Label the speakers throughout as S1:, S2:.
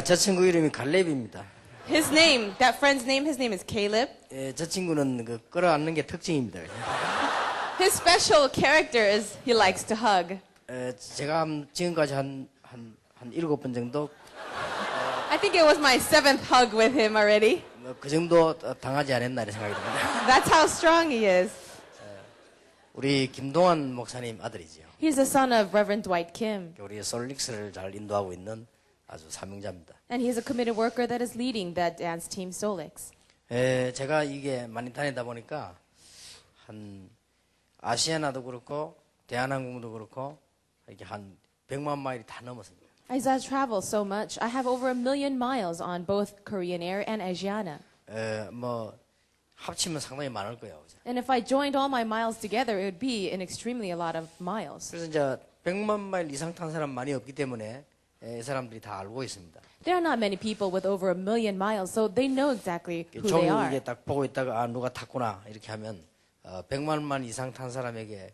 S1: 저 친구 이름이 갈렙입니다.
S2: His name, that friend's name, his name is Caleb.
S1: 저 친구는 그 끌어안는 게 특징입니다.
S2: His special character is he likes to hug.
S1: 제가 지금까지 한 7번 정도
S2: I think it was my 7th hug with him already.
S1: 그 정도 당하지 않았나 이런 생각이 듭니다.
S2: That's how strong he is.
S1: 우리 김동환 목사님 아들이지요.
S2: He's the son of Reverend Dwight Kim.
S1: 우리 솔릭스를 잘 인도하고 있는 아주 사명자입니다.
S2: And he's a committed worker that is leading that dance team Solix.
S1: 제가 이게 많이 다니다 보니까 한 아시아나도 그렇고 대한항공도 그렇고 이렇게 한 100만 마일이 다 넘었습니다.
S2: As I travel so much, I have over 1,000,000 miles on both Korean Air and Asiana.
S1: 뭐 합치면 상당히 많을 거예요. 그죠?
S2: And if I joined all my miles together, it would be an extremely a lot of miles.
S1: 그래서 이제 100만 마일 이상 탄 사람 많이 없기 때문에 이 사람들이 다 알고 있습니다.
S2: There are not many people with over 1,000,000 miles, so they know exactly who they
S1: 종이
S2: are.
S1: 이게 딱 보고 있다가 아 누가 탔구나 이렇게 하면 100만 만 이상 탄 사람에게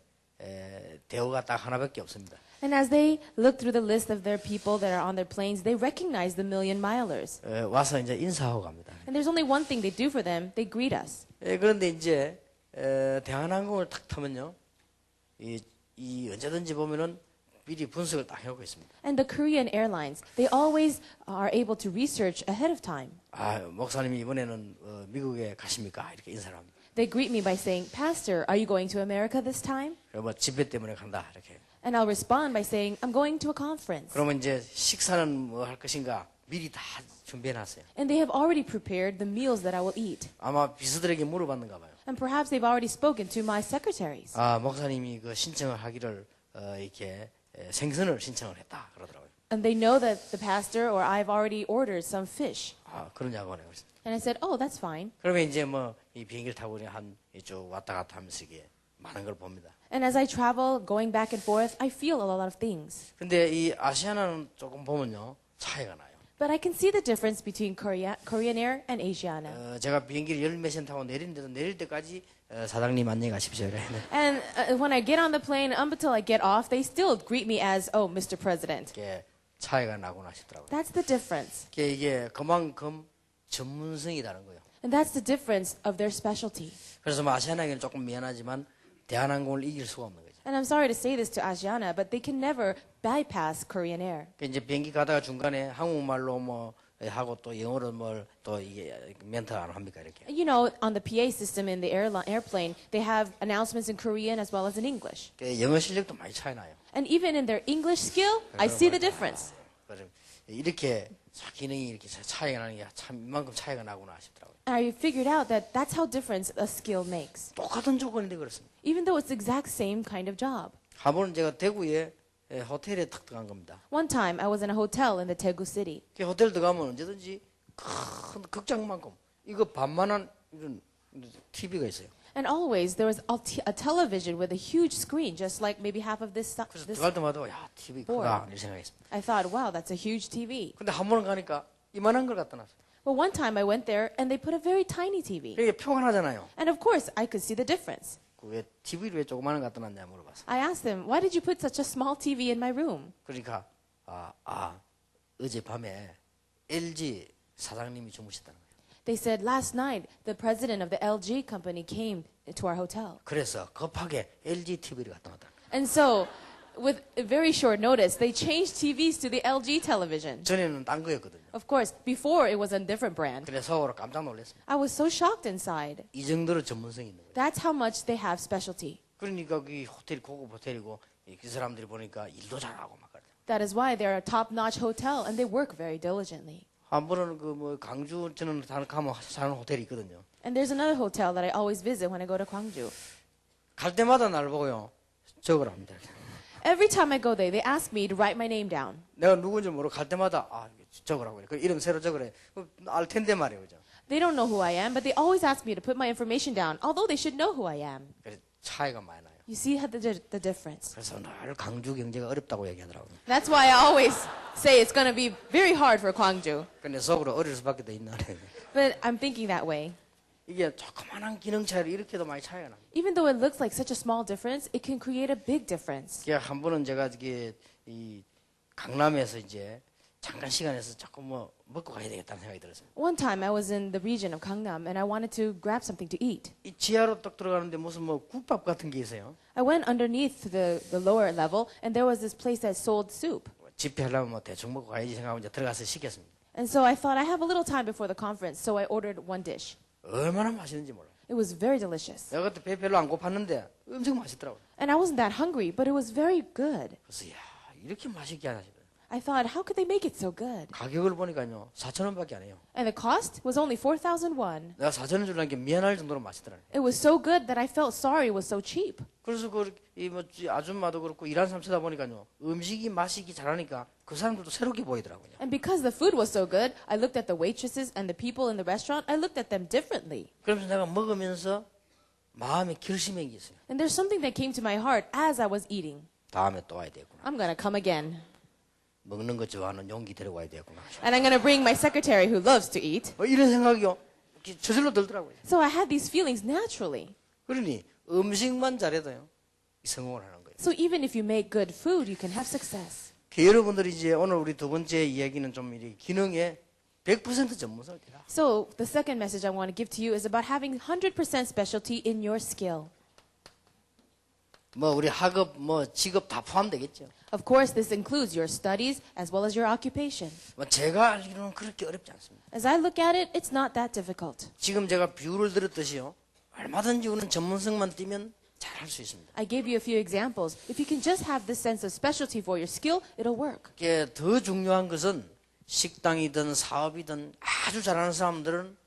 S1: 대우가 딱 하나밖에 없습니다.
S2: And as they look through the list of their people that are on their planes, they recognize the 1,000,000 milers.
S1: 와서 이제 인사하고 갑니다.
S2: And there's only one thing they do for them, they greet us.
S1: 그런데 이제 대한항공을 탁 타면요, 이 언제든지 보면은 미리 분석을 딱 해오고 있습니다.
S2: And the Korean airlines, they always are able to research ahead of time.
S1: 아 목사님이 이번에는 미국에 가십니까? 이렇게 인사를 합니다.
S2: They greet me by saying, Pastor, are you going to America this time?
S1: 그리고 뭐 집회 때문에 간다 이렇게.
S2: And I'll respond by saying, I'm going to a conference.
S1: 그러면 이제 식사는 뭐 할 것인가 미리 다 준비해놨어요.
S2: And they have already prepared the meals that I will eat.
S1: 아마 비서들에게 물어봤는가 봐요.
S2: And perhaps they've already spoken to my secretaries.
S1: 아 목사님이 그 신청을 하기를 이렇게 생선을 신청을 했다 그러더라고요.
S2: And they know that the pastor or I've already ordered some fish.
S1: 아 그러냐고 하네요.
S2: And I said, oh, that's fine.
S1: 그러면 이제 뭐 이 비행기를 타고 한 이쪽 왔다 갔다 하면서 이게 많은 걸 봅니다.
S2: And as I travel, going back and forth, I feel a lot of things.
S1: 근데 이 아시아나는 조금 보면요 차이가 나요.
S2: But I can see the difference between Korean Air and Asiana.
S1: 제가 비행기를 열 몇 시간 타고 내리는데도 내릴 때까지 사장님 안녕히 가십시오.
S2: And when I get on the plane, up until I get off, they still greet me as, oh, Mr. President.
S1: 이게 차이가 나구나 싶더라고요.
S2: That's the difference.
S1: 이게 그만큼 전문성이 다른 거예요.
S2: And that's the difference of their specialty.
S1: 그래서 뭐 아시아나에게는 조금 미안하지만 대한항공을 이길 수가 없는 거죠.
S2: And I'm sorry to say this to Asiana, but they can never bypass Korean Air.
S1: 이제 비행기 가다가 중간에 한국말로 뭐 하고 또 영어로 뭘 또 이게 멘트 안 합니까 이렇게.
S2: You know, on the PA system in the airplane, they have announcements in Korean as well as in English.
S1: 영어 실력도 많이 차이 나요.
S2: And even in their English skill, I see the difference.
S1: 이렇게 기능이 이렇게 차이가 나는 게 참 이만큼 차이가 나구나 싶더라고요.
S2: I figured out that that's how difference a skill makes.
S1: 똑같은 조건인데 그렇습니다.
S2: Even though it's the exact same kind of job.
S1: 한 번은 제가 대구에 호텔에 탁 들어간 겁니다.
S2: One time, I was in a hotel in the Daegu city.
S1: 그 호텔 들어가면 언제든지 큰 극장만큼 이거 반만한 이런 TV가 있어요.
S2: And always there was a television with a huge screen, just like maybe half of this.
S1: 그래서 들어갈 때마다 야 TV 크다 이런 생각했습니다.
S2: I thought, wow, that's a huge TV.
S1: 근데 한 번은 가니까 이만한 걸 갖다 놨어요.
S2: But one time I went there and they put a very tiny TV.
S1: 이게 표가 나잖아요.
S2: And of course, I could see the difference.
S1: 왜 TV를 왜 조그마한 걸 갖다 놨냐 물어봤어요.
S2: I asked them, why did you put such a small TV in my room?
S1: 그러니까 어젯밤에 LG 사장님이 주무셨다는 거예요.
S2: They said last night the president of the LG company came to our hotel.
S1: 그래서 급하게 LG TV를 갖다 놨다.
S2: And so, with a very short notice, they changed TVs to the LG television.
S1: 전에는 딴 거였거든요.
S2: Of course, before it was a different brand.
S1: 그래서 속으로 깜짝 놀랐습니다.
S2: I was so shocked inside.
S1: 이 정도로 전문성이 있는 거예요.
S2: That's how much they have specialty.
S1: 그러니까 그 호텔이 고급 호텔이고 그 사람들이 보니까 일도 잘하고 막 그래요.
S2: That is why they're a top-notch hotel and they work very diligently.
S1: 한 번은 그 뭐 강주 저는 가면 사는 호텔이 있거든요.
S2: And there's another hotel that I always visit when I go to Gwangju.
S1: 갈 때마다 날 보고요 적으랍니다.
S2: Every time I go there, they ask me to write my name down.
S1: 내가 누군지 모르고 갈 때마다 적으라고 그래. 그 이름 새로 적으래. 알 텐데 말이에요, 그죠?
S2: They don't know who I am, but they always ask me to put my information down, although they should know who I am.
S1: 그래서 차이가 많이 나요.
S2: You see the difference.
S1: 그래서 늘 강주 경제가 어렵다고 얘기하더라고요.
S2: That's why I always say it's going to be very hard for Gwangju.
S1: 근데 속으로 어릴 수밖에 더 있나.
S2: But I'm thinking that way.
S1: 이게 조그만한 기능 차이로 이렇게도 많이 차이가 납니다.
S2: Even though it looks like such a small difference, it can create a big difference.
S1: 한 번은 제가 이 강남에서 이제 잠깐 시간에서 조금 뭐 먹고 가야 되겠다는 생각이 들었어요.
S2: One time I was in the region of Gangnam and I wanted to grab something to eat.
S1: 이 지하로 딱 들어가는데 무슨 뭐 국밥 같은 게 있어요.
S2: I went underneath the lower level and there was this place that sold soup.
S1: 집회하려면 뭐 대충 먹고 가야지 생각하고 이제 들어가서 시켰습니다.
S2: And so I thought I have a little time before the conference, so I ordered one dish.
S1: 얼마나 맛있는지 몰라요.
S2: It was very delicious.
S1: 내가 그때 배 별로 안 고팠는데 엄청 맛있더라고요.
S2: And I wasn't that hungry, but it was very good.
S1: 그래서 야 이렇게 맛있게 하나 싶어요.
S2: I thought, how could they make it so good?
S1: 가격을 보니까요 4,000원밖에 안 해요.
S2: And the cost was only 4,000 won.
S1: 내가 4,000원 주려는 게 미안할 정도로 맛있더라고요.
S2: It was so good that I felt sorry it was so cheap.
S1: 그래서 그이뭐 아줌마도 그렇고 일하는 사람 쳐다 보니까요 음식이 맛있기 잘하니까 그 사람들도 새롭게 보이더라고요.
S2: And because the food was so good, I looked at the waitresses and the people in the restaurant. I looked at them differently.
S1: 그러면서 내가 먹으면서 마음에 결심한 게 있어요.
S2: And there's something that came to my heart as I was eating.
S1: 다음에 또 와야 되겠구나.
S2: I'm going to come again.
S1: 먹는 거 좋아하는 용기 데려와야 되겠구나.
S2: And I'm going to bring my secretary who loves to eat.
S1: 이런 생각이요. 저절로 들더라고요.
S2: So I had these feelings naturally.
S1: 그러니 음식만 잘해도요. 성공을 하는 거예요.
S2: So even if you make good food, you can have success.
S1: 여러분들이 이제 오늘 우리 두 번째 이야기는 좀 이렇게 기능에 100% 전문성을 되라.
S2: So the second message I want to give to you is about having 100% specialty in your skill.
S1: 뭐 우리 학업, 뭐 직업 다 포함되겠죠.
S2: Of course, this includes your studies as well as your occupation.
S1: 뭐 제가 알기로는 그렇게 어렵지 않습니다.
S2: As I look at it, it's not that difficult.
S1: 지금 제가 비유를 들었듯이요. 얼마든지 우리는 전문성만 띄면 잘할 수 있습니다.
S2: I gave you a few examples. If you can just have this sense of specialty for your skill, it'll work.
S1: 이게 더 중요한 것은 식당이든 사업이든 아주 잘하는 사람들은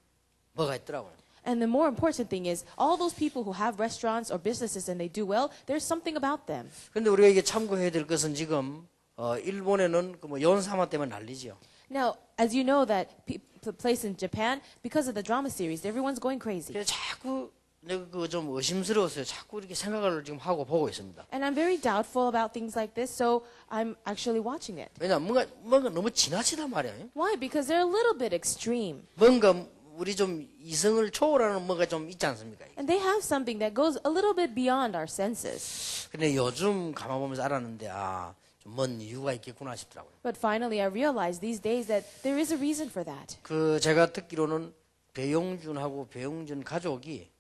S1: 뭐가 있더라고요.
S2: And the more important thing is, all those people who have restaurants or businesses and they do well, there's something about them.
S1: 그런데 우리가 이게 참고해야 될 것은 지금 일본에는 그 뭐 연사마 때문에 난리지요.
S2: Now, as you know that the place in Japan, because of the drama series, everyone's going crazy.
S1: 그래서 자꾸 내가 그 좀 의심스러웠어요. 자꾸 이렇게 생각을 지금 하고 보고 있습니다.
S2: And I'm very doubtful about things like this, so I'm actually watching it.
S1: 왜냐 뭔가 너무 지나치단 말이에요.
S2: Why? Because they're a little bit extreme.
S1: 뭔가 우리 좀 이성을 초월하는 뭐가 좀 있지 않습니까?
S2: And they have something that goes a little bit beyond our senses.
S1: 근데 요즘 가만 보면서 알았는데 좀 뭔 이유가 있겠구나 싶더라고요.
S2: But finally, I realized these days that there is a reason for that.
S1: 그 제가 듣기로는 배용준하고 배용준 가족이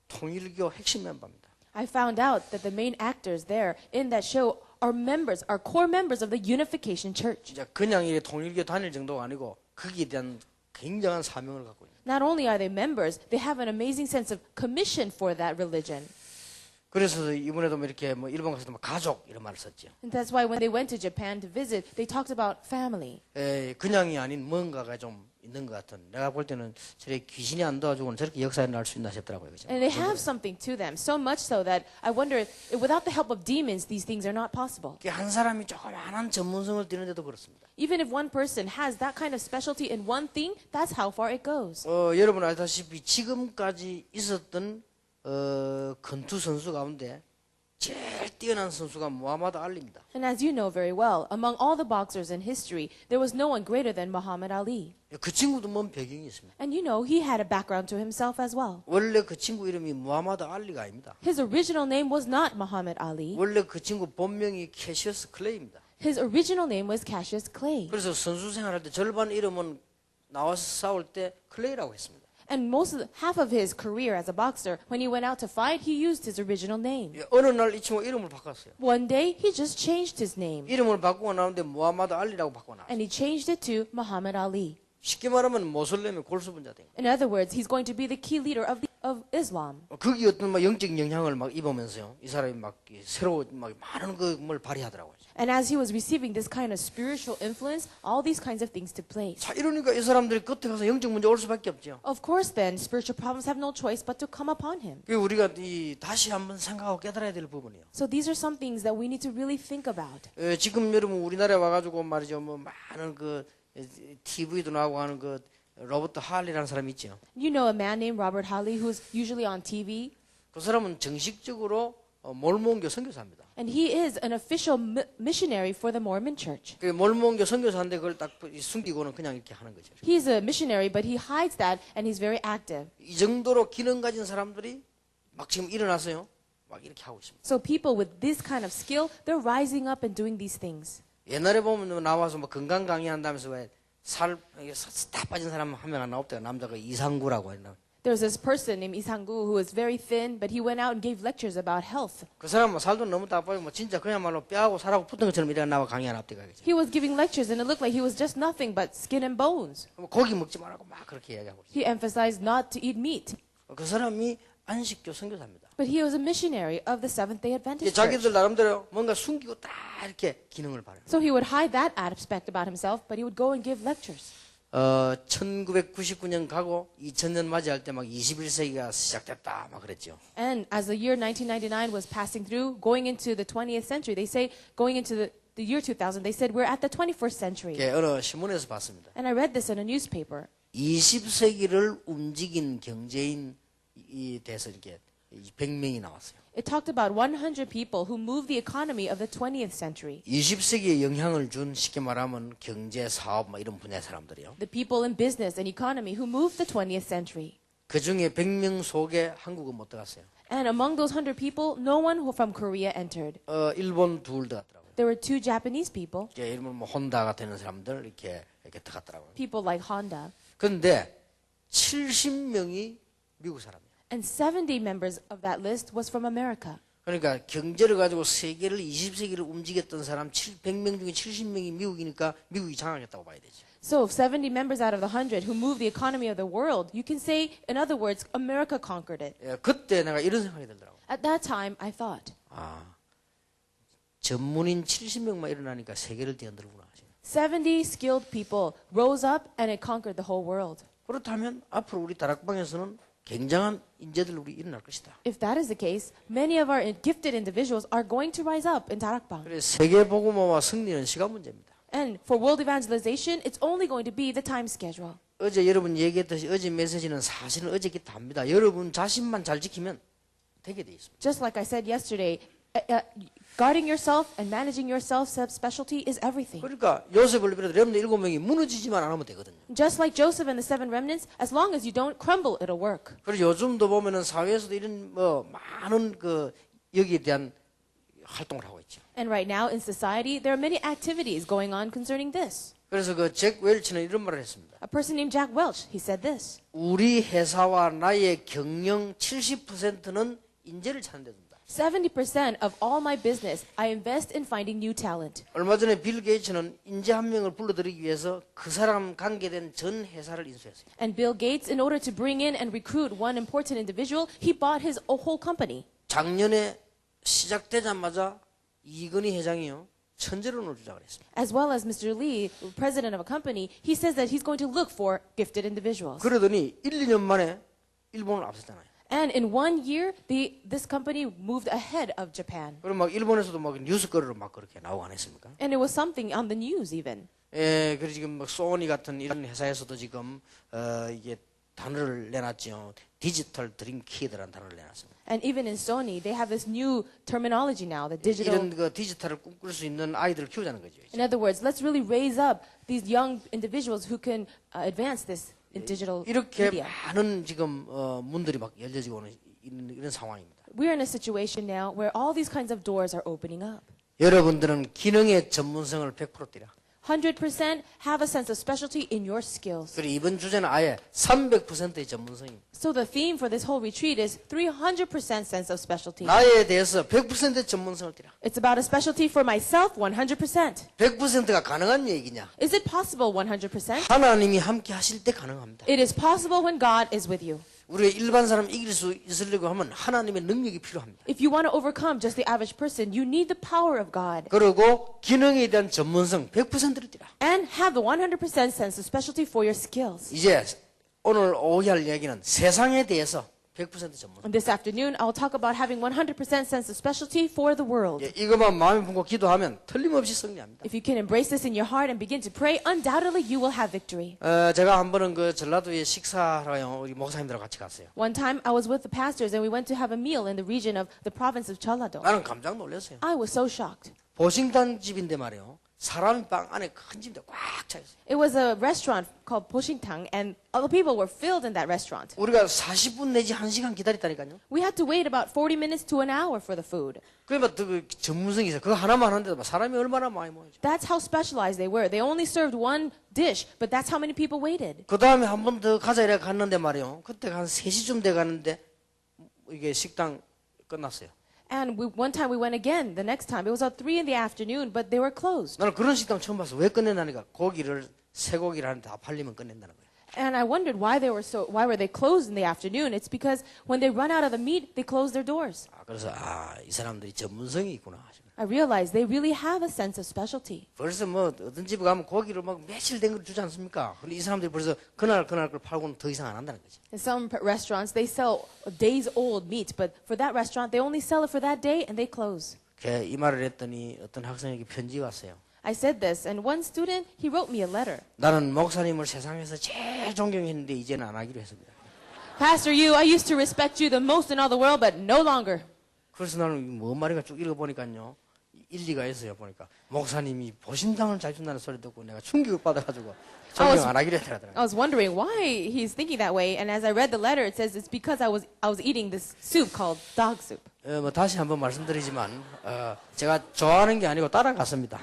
S1: 통일교 핵심 멤버입니다.
S2: I found out that the main actors there in that show are core members of the Unification Church.
S1: 진짜 그냥 이 통일교 다닐 정도가 아니고 거기에 대한 굉장한 사명을 갖고 있는.
S2: Not only are they members, they have an amazing sense of commission for that religion.
S1: 그래서 이번에도 이렇게 뭐 일본 가서도 가족 이런 말을 썼죠.
S2: And that's why when they went to Japan to visit, they talked about family.
S1: 그냥이 아닌 뭔가가 좀 있는 것 같은. 내가 볼 때는 저렇게 귀신이 안 도와주고는 저렇게 역사에 나올 수 있나 싶더라고요. 그죠?
S2: And they have something to them, so much so that I wonder if without the help of demons, these things are not possible.
S1: 한 사람이 조그마한 전문성을 띠는데도 그렇습니다.
S2: Even if one person has that kind of specialty in one thing, that's how far it goes.
S1: 여러분 아시다시피 지금까지 있었던 권투 선수 가운데 제일 뛰어난 선수가 무하마드 알리입니다.
S2: And as you know very well, among all the boxers in history, there was no one greater than Muhammad Ali.
S1: 그 친구도 뭔 배경이 있습니다.
S2: And you know, he had a background to himself as well.
S1: 원래 그 친구 이름이 무하마드 알리가 아닙니다.
S2: His original name was not Muhammad Ali.
S1: 원래 그 친구 본명이 캐시어스 클레이입니다.
S2: His original name was Cassius Clay.
S1: 그래서 선수 생활할 때 절반 이름은 나와서 싸울 때 클레이라고 했습니다.
S2: And half of his career as a boxer, when he went out to fight, he used his original name.
S1: 어느 날 이 친구가 이름을 바꿨어요.
S2: One day, he just changed his name.
S1: 이름을 바꾸고 나오는데 무하마드 알리라고 바꾸고 나왔어요.
S2: And he changed it to Muhammad Ali.
S1: 쉽게 말하면 모슬렘의 골수분자 된 거예요.
S2: In other words, he's going to be the key leader of Islam.
S1: 거기 어떤 막 영적 영향을 막 입으면서요. 이 사람이 막 새로 막 많은 걸 발휘하더라고요.
S2: And as he was receiving this kind of spiritual influence, all these kinds of things took place.
S1: 자, 이러니까 이 사람들이 끝에 가서 영적 문제 올 수밖에 없죠.
S2: Of course, then, spiritual problems have no choice but to come upon him.
S1: 그 우리가 다시 한번 생각하고 깨달아야 될 부분이에요.
S2: So these are some things that we need to really think about.
S1: 지금 여러분 우리나라에 와가지고 말이죠, 뭐 많은 그 TV도 나오고 하는 그 로버트 할리라는 사람이 있죠.
S2: You know a man named Robert Halley who's usually on TV?
S1: 그 사람은 정식적으로 몰몬교 선교사입니다.
S2: And he is an official missionary for the Mormon Church.
S1: 그 몰몬교 선교사인데 그걸 딱 숨기고는 그냥 이렇게 하는 거죠.
S2: He's a missionary, but he hides that, and he's very active.
S1: 이 정도로 기능 가진 사람들이 막 지금 일어나서요, 막 이렇게 하고 있습니다.
S2: So people with this kind of skill, they're rising up and doing these things.
S1: 옛날에 보면 나와서 뭐 건강 강의한다면서 왜 다 빠진 사람 한 명 안 나왔대요. 남자가 이상구라고 했나.
S2: There was this person named Isangu who was very thin, but he went out and gave lectures about health.
S1: 그 사람 뭐 살도 너무 다 빠지고 뭐 진짜 그야말로 뼈하고 살하고 붙은 것처럼 이래 나와 강의 안 합대가.
S2: He was giving lectures and it looked like he was just nothing but skin and bones.
S1: 고기 먹지 말라고 막 그렇게 이야기하고.
S2: He emphasized not to eat meat.
S1: 그 사람이 안식교 선교사입니다.
S2: But he was a missionary of the Seventh-day Adventist
S1: 자기들
S2: Church.
S1: 나름대로 뭔가 숨기고 딱 이렇게 기능을 발휘해요.
S2: So he would hide that aspect about himself, but he would go and give lectures.
S1: 1999년 가고 2000년 맞이할 때 막 21세기가 시작됐다 막 그랬죠.
S2: And as the year 1999 was passing through, going into the 20th century, they say, going into the year 2000, they said, we're at the 21st century.
S1: 예, 어느 신문에서 봤습니다.
S2: And I read this in a newspaper.
S1: 20세기를 움직인 경제인이 돼서 이렇게 100명이 나왔어요.
S2: It talked about 100 people who moved the economy of the 20th century.
S1: 20세기에 영향을 준 쉽게 말하면 경제, 사업 뭐 이런 분야의 사람들이요.
S2: The people in business and economy who moved the 20th century.
S1: 그 중에 100명 속에 한국은 못 들어갔어요.
S2: And among those 100 people, no one who from Korea entered.
S1: 일본 둘 들어갔더라고요.
S2: There were 2 Japanese people,
S1: 예, 일본 뭐 혼다가 되는 사람들 이렇게 들어갔더라고요.
S2: people like Honda.
S1: 그런데 70명이 미국 사람이에요.
S2: And 70 members of that list was from America.
S1: 그러니까 경제를 가지고 세계를 20세기를 움직였던 사람 100명 중에 70명이 미국이니까 미국이 장악했다고 봐야 되죠.
S2: So if 70 members out of the 100 who moved the economy of the world, you can say, in other words, America conquered it.
S1: 예, 그때 내가 이런 생각이 들더라고요.
S2: At that time, I thought,
S1: 전문인 70명만 일어나니까 세계를 뛰어들구나.
S2: 70 skilled people rose up and it conquered the whole world.
S1: 그렇다면 앞으로 우리 다락방에서는 굉장한 인재들 우리 일어날 것이다.
S2: If that is the case, many of our gifted individuals are going to rise up in Darakbang.
S1: 그래서 세계 복음화와 승리는 시간 문제입니다.
S2: And for world evangelization, it's only going to be the time schedule.
S1: 어제 여러분 얘기했듯이 어제 메시지는 사실은 어제기 답니다. 여러분 자신만 잘 지키면 되게 돼 있습니다.
S2: Just like I said yesterday, guarding yourself and managing your self-specialty is everything.
S1: 그러니까 요셉을 비롯해 렘넌트 7명이 무너지지만 않으면 되거든요.
S2: Just like Joseph and the 7 remnants, as long as you don't crumble, it'll work.
S1: 그리고 요즘도 보면은 사회에서도 이런 뭐 많은 그 여기에 대한 활동을 하고 있죠.
S2: And right now in society, there are many activities going on concerning this.
S1: 그래서 그 잭 웰치는 이런 말을 했습니다.
S2: A person named Jack Welch, he said this.
S1: 우리 회사와 나의 경영 70%는 인재를 찾는 데 든다.
S2: 70% of all my business, I invest in finding new talent.
S1: 얼마 전에 빌 게이츠는 인재 한 명을 불러들이기 위해서 그 사람 관계된 전 회사를 인수했어요.
S2: And Bill Gates, in order to bring in and recruit one important individual, he bought his whole company.
S1: 작년에 시작되자마자 이건희 회장이요. 천재론을 주장을 했습니다.
S2: As well as Mr. Lee, president of a company, he says that he's going to look for gifted individuals.
S1: 그러더니 1, 2년 만에 일본을 앞섰잖아요.
S2: And in 1 year, this company moved ahead of Japan.
S1: 그럼 막 일본에서도 막 뉴스거리로 막 그렇게 나오고 안 했습니까?
S2: And it was something on the news even.
S1: 예, 그리고 지금 막 소니 같은 이런 회사에서도 지금 이게 단어를 내놨죠. 디지털 드림키드라는 단어를 내놨습니다.
S2: And even in Sony, they have this new terminology now, the digital.
S1: 이런 그 디지털을 꿈꿀 수 있는 아이들을 키우자는 거죠.
S2: In other words, let's really raise up these young individuals who can advance this in digital
S1: 이렇게
S2: media.
S1: 많은 지금 문들이 막 열려지고 있는 이런 상황입니다.
S2: We're in a situation now where all these kinds of doors are opening up.
S1: 여러분들은 기능의 전문성을 100% 띠라.
S2: 100% have a sense of specialty in your skills.
S1: 그리고 이번 주제는 아예 300%의 전문성입니다.
S2: So the theme for this whole retreat is 300% sense of specialty.
S1: 나에 대해서 100%의 전문성을 띠라.
S2: It's about a specialty for myself 100%.
S1: 100%가 가능한 얘기냐?
S2: Is it possible 100%?
S1: 하나님이 함께 하실 때 가능합니다.
S2: It is possible when God is with you.
S1: 우리가 일반 사람 이길 수 있으려고 하면 하나님의 능력이 필요합니다.
S2: If you want to overcome just the average person, you need the power of God.
S1: 그리고 기능에 대한 전문성 100%를 띠라.
S2: And have the 100% sense of specialty for your skills.
S1: 이제 오늘 오후에 할 이야기는 세상에 대해서 100% 전문성.
S2: And this afternoon, I will talk about having 100% sense of specialty for the world.
S1: 예, 이것만 마음에 품고 기도하면 틀림없이 승리합니다.
S2: If you can embrace this in your heart and begin to pray, undoubtedly you will have victory.
S1: 제가 한 번은 그 전라도에 식사하러 우리 목사님들하고 같이 갔어요.
S2: One time, I was with the pastors and we went to have a meal in the region of the province of Jeollado.
S1: 나는 깜짝 놀랐어요.
S2: I was so shocked.
S1: 보신단 집인데 말이에요. 사람이 방 안에 큰 집인데 꽉 차 있어요.
S2: It was a restaurant called Poshingtang, and all the people were filled in that restaurant.
S1: 우리가 40분 내지 1시간 기다렸다니까요.
S2: We had to wait about 40 minutes to an hour for the food.
S1: 그러면 그 전문성이 있어요. 그거 하나만 하는데도 사람이 얼마나 많이 모이죠.
S2: That's how specialized they were. They only served one dish, but that's how many people waited.
S1: 그 다음에 한 번 더 가자 이래 갔는데 말이요. 그때 한 3시쯤 돼 가는데 이게 식당 끝났어요.
S2: And one time we went again. The next time it was at 3 in the afternoon, but they were closed.
S1: 나는 그런 식당 처음 봤어. 왜 끝낸다니까? 고기를 쇠고기를 하는데 다 팔리면 끝낸다는 거예요.
S2: And I wondered why were they closed in the afternoon? It's because when they run out of the meat, they close their doors.
S1: 그래서 이 사람들이 전문성이 있구나.
S2: I realized they really have a sense of specialty.
S1: 벌써 뭐 어떤 집에 가면 고기를 막 며칠 된 걸 주지 않습니까? 근데 이 사람들이 벌써 그날 걸 팔고는 더 이상 안 한다는 거지.
S2: In some restaurants, they sell days old meat, but for that restaurant, they only sell it for that day and they close.
S1: 이 말을 했더니 어떤 학생에게 편지가 왔어요.
S2: I said this, and one student, he wrote me a letter.
S1: 나는 목사님을 세상에서 제일 존경했는데 이제는 안 하기로 했습니다.
S2: Pastor, I used to respect you the most in all the world, but no longer.
S1: 그래서 나는 뭔 말인가 쭉 읽어보니까요. 일리가 있어요. 보니까 목사님이 보신당을 잘 준다는 소리 듣고 내가 충격을 받아가지고 존경 안 하기로 했더라고요.
S2: I was wondering why he's thinking that way, and as I read the letter, it says it's because I was eating this soup called dog soup.
S1: 뭐 다시 한번 말씀드리지만 제가 좋아하는 게 아니고 따라갔습니다.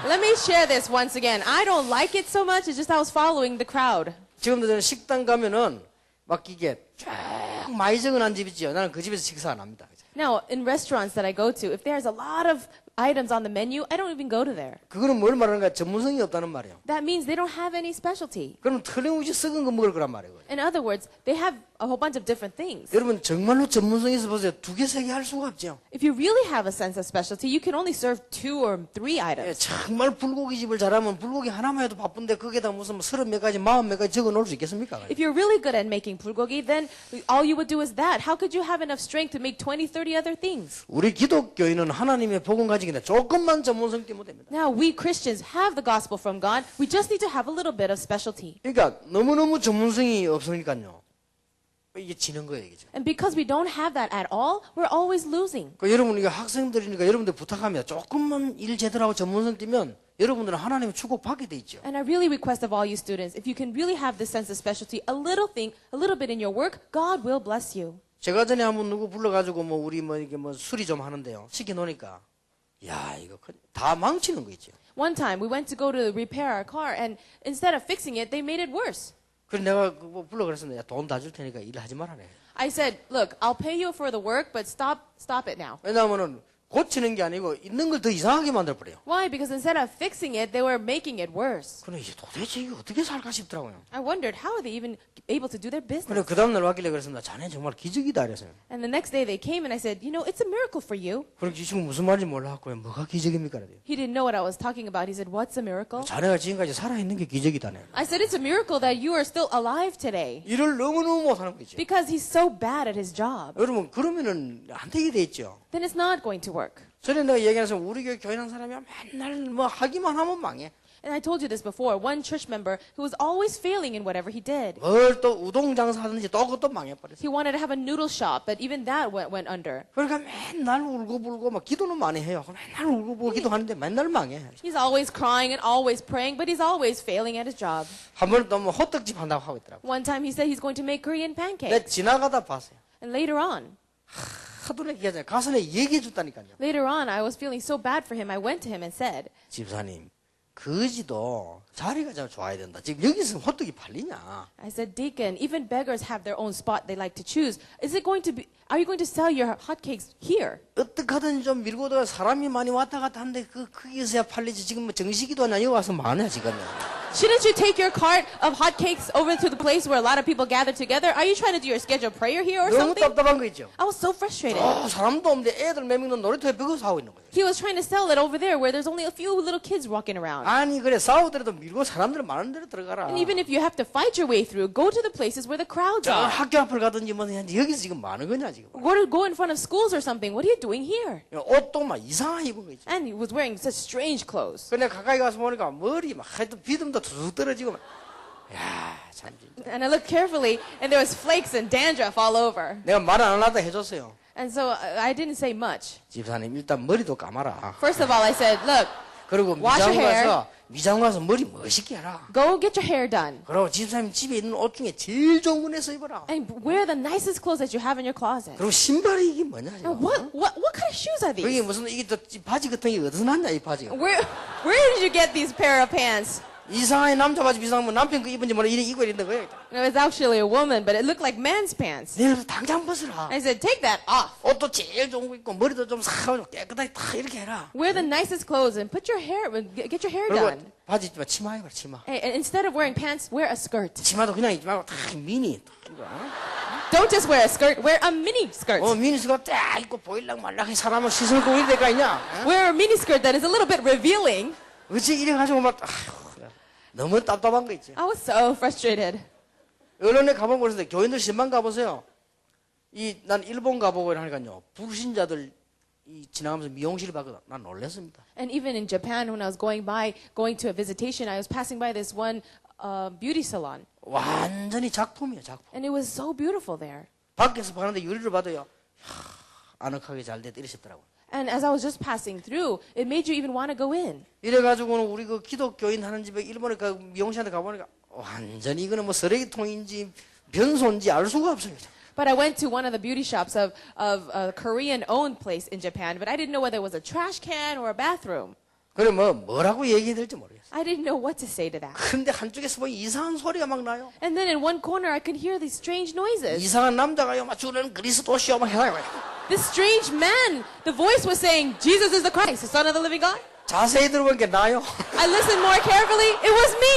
S2: Let me share this once again. I don't like it so much. It's just I was following the crowd.
S1: 지금도 저는 식당 가면은 막 이게 쫙 많이 적어놓은 집 있죠. 나는 그 집에서 식사 안 합니다.
S2: Now, in restaurants that I go to, if there's a lot of items on the menu, I don't even go to there.
S1: 그거는 뭘 말하는가? 전문성이 없다는 말이에요.
S2: That means they don't have any specialty.
S1: 그럼 틀림없이 썩은 거 먹을 거란 말이에요.
S2: In other words, they have a whole bunch of different things.
S1: 여러분 정말로 전문성이 있어 보세요. 2개, 3개 할 수가 없죠.
S2: If you really have a sense of specialty, you can only serve 2 or 3
S1: 예,
S2: items.
S1: 정말 불고기 집을 잘하면 불고기 하나만 해도 바쁜데 거기에다 무슨 30몇 가지, 40몇 가지 적어 놓을 수 있겠습니까?
S2: If you're really good at making bulgogi, then all you would do is that. How could you have enough strength to make 20, 30 other things?
S1: 우리 기독교인은 하나님의 복음 가지기는 조금만 전문성 띄면 됩니다.
S2: Now, we Christians have the gospel from God. We just need to have a little bit of specialty.
S1: 그러니까 너무너무 전문성이 없으니까요. 이게 지는 거예요, 이게.
S2: And because we don't have that at all, we're always losing.
S1: 여러분, 이게 학생들이니까 여러분들 부탁합니다. 조금만 일 제대로 하고 전문성 띄면 여러분들은 하나님의 축복 받게 돼 있죠.
S2: And I really request of all you students, if you can really have this sense of specialty, a little bit in your work, God will bless you.
S1: 제가 전에 한번 누구 불러가지고 우리 이게 수리 좀 하는데요. 시켜놓으니까, 야, 이거 다 망치는 거 있죠.
S2: One time, we went to go to repair our car, and instead of fixing it, they made it worse.
S1: 그래서 내가 그거 불러 그랬는데 돈 다 줄 테니까 일하지 말아래.
S2: I said, look, I'll pay you for the work, but stop it now.
S1: 왜냐하면은 고치는 게 아니고 있는 걸 더 이상하게 만들어 버려요.
S2: Why? Because instead of fixing it, they were making it worse.
S1: 그래 이제 도대체 이게 어떻게 살까 싶더라고요.
S2: I wondered, how are they even able to do their business?
S1: 그래 그 다음 날 왔길래 그랬습니다. 자네 정말 기적이다 그랬어요.
S2: And the next day they came and I said, it's a miracle for you.
S1: 그럼 지금 무슨 말인지 몰라갖고요. 뭐가 기적입니까? 그래요.
S2: He didn't know what I was talking about. He said, what's a miracle?
S1: 자네가 지금까지 살아있는 게 기적이다네.
S2: I said, it's a miracle that you are still alive today.
S1: 일을 너무너무 못하는 거죠.
S2: Because he's so bad at his job.
S1: 여러분 그러면은 안 되게 돼 있죠.
S2: Then it's not going to work.
S1: 전에 내가 얘기해서 우리 교회 교인한 사람이 맨날 하기만 하면 망해.
S2: And I told you this before. One church member who was always failing in whatever he did.
S1: 뭘 또 우동 장사하든지 또 그것도 망해버렸어.
S2: He wanted to have a noodle shop, but even that went under.
S1: 그러니까 맨날 울고불고 막 기도는 많이 해요. 맨날 울고불고 기도하는데 맨날 망해.
S2: He's always crying and always praying, but he's always failing at his job.
S1: 한 번은 또 호떡집 한다고 하고 있더라고.
S2: One time he said he's going to make Korean
S1: 내가
S2: pancakes.
S1: 지나가다 봤어요.
S2: And later on,
S1: 하도 내가 얘기하잖아요. 가서 내가 얘기해 줬다니까요.
S2: later on, I was feeling so bad for him. I went to him and said,
S1: 집사님, 거지도 자리가 좀 좋아야 된다. 지금 여기서 호떡이 팔리냐?
S2: I said, Deacon, even beggars have their own spot they like to choose. Are you going to sell your hotcakes here?
S1: 어떻게 하든 좀 밀고 들어 사람이 많이 왔다 갔다 하는데 거기서야 팔리지. 지금 정식이도 아니야. 여기 와서 많아 지금.
S2: Shouldn't you take your cart of hotcakes over to the place where a lot of people gather together? Are you trying to do your scheduled prayer here or
S1: 너무
S2: something?
S1: 답답한 거 있죠.
S2: I was so frustrated.
S1: 사람도 없는데 애들 몇 명은 놀이터에 벽에서 하고 있는 거예요.
S2: He was trying to sell it over there where there's only a few little kids walking around.
S1: 아니 그래 싸우더라도 밀고 사람들 많은 데로 들어가라.
S2: And even if you have to fight your way through, go to the places where the crowds
S1: 저
S2: are.
S1: 학교 앞을 가든지 뭐 여기서 지금 많은 거냐 지금.
S2: Go in front of schools or something. What are you doing here?
S1: 옷도 막 이상하게 입은 거 있죠.
S2: And he was wearing such strange clothes.
S1: 근데 가까이 가서 보니까 머리 막 하여튼 비듬도 툭 떨어지고 막. 야, 참 진짜.
S2: And I looked carefully, and there was flakes and dandruff all over.
S1: 내가 말 안 하다 해줬어요.
S2: And so I didn't say much.
S1: 집사님 일단 머리도 감아라.
S2: First of all, I said, look,
S1: 그리고
S2: wash your hair,
S1: 미장 가서 머리 멋있게 해라.
S2: go get your hair done,
S1: 그리고 집사님 집에 있는 옷 중에 제일 좋은 거 내서 입어라.
S2: and wear the nicest clothes that you have in your closet.
S1: 그리고 신발이 이게 뭐냐?
S2: Now, what kind of shoes are
S1: 이게
S2: these?
S1: 무슨 이게 또 바지 같은 게 어디서 났냐 이 바지가.
S2: Where did you get these pair of pants?
S1: 이상하게 남자 바지 비상하면 남편 거 입은지 몰라 이래 입고 있는 거예요.
S2: It was actually a woman, but it looked like men's pants.
S1: 내일 당장 벗으라.
S2: I said, take that off.
S1: 옷도 제일 좋은 거 입고 머리도 좀 사가지고 깨끗하게 다 이렇게 해라.
S2: Wear the nicest clothes and put your hair, get your hair
S1: 그리고
S2: done.
S1: 바지 입지 마 치마 입어라 치마.
S2: Hey, and instead of wearing pants, wear a skirt.
S1: 치마도 그냥 입지 말고 다 미니.
S2: Don't just wear a skirt, wear a mini skirt.
S1: 미니스가 딱 입고 보일랑 말랑 사람을 시선 보일 때가 있냐?
S2: Wear a mini skirt that is a little bit revealing.
S1: 어찌 이래가지고 막 아휴, 너무 답답한 거 있지.
S2: I was so frustrated.
S1: 언론에 가본 곳인데 교인들 신방 가보세요. 난 일본 가보고 하니까요. 불신자들 지나가면서 미용실 봤거든. 난 놀랐습니다.
S2: And even in Japan, when I was going to a visitation, I was passing by this one beauty salon.
S1: 완전히 작품이에요, 작품.
S2: And it was so beautiful there.
S1: 밖에서 보는데 유리를 봐도요. 아늑하게 잘 됐다 이러시더라고요.
S2: And as I was just passing through, it made you even want to go in.
S1: 이래가지고는 우리 그 기독교인 하는 집에 일본에 그 미용실한테 가보니까 완전히 이거는 뭐 쓰레기통인지 변소인지 알 수가 없습니다.
S2: But I went to one of the beauty shops of a Korean-owned place in Japan, but I didn't know whether it was a trash can or a bathroom.
S1: 그래 뭐라고 얘기해야 될지 모르겠어요.
S2: I didn't know what to say to that.
S1: 근데 한쪽에서 보니 이상한 소리가 막 나요.
S2: And then in one corner, I could hear these strange noises.
S1: 이상한 남자가요, 막 주는 그리스도시오 막 해요.
S2: This strange man, the voice was saying, Jesus is the Christ, the Son of the living God.
S1: 자세히 들어보니까 나요.
S2: I listened more carefully. It was me.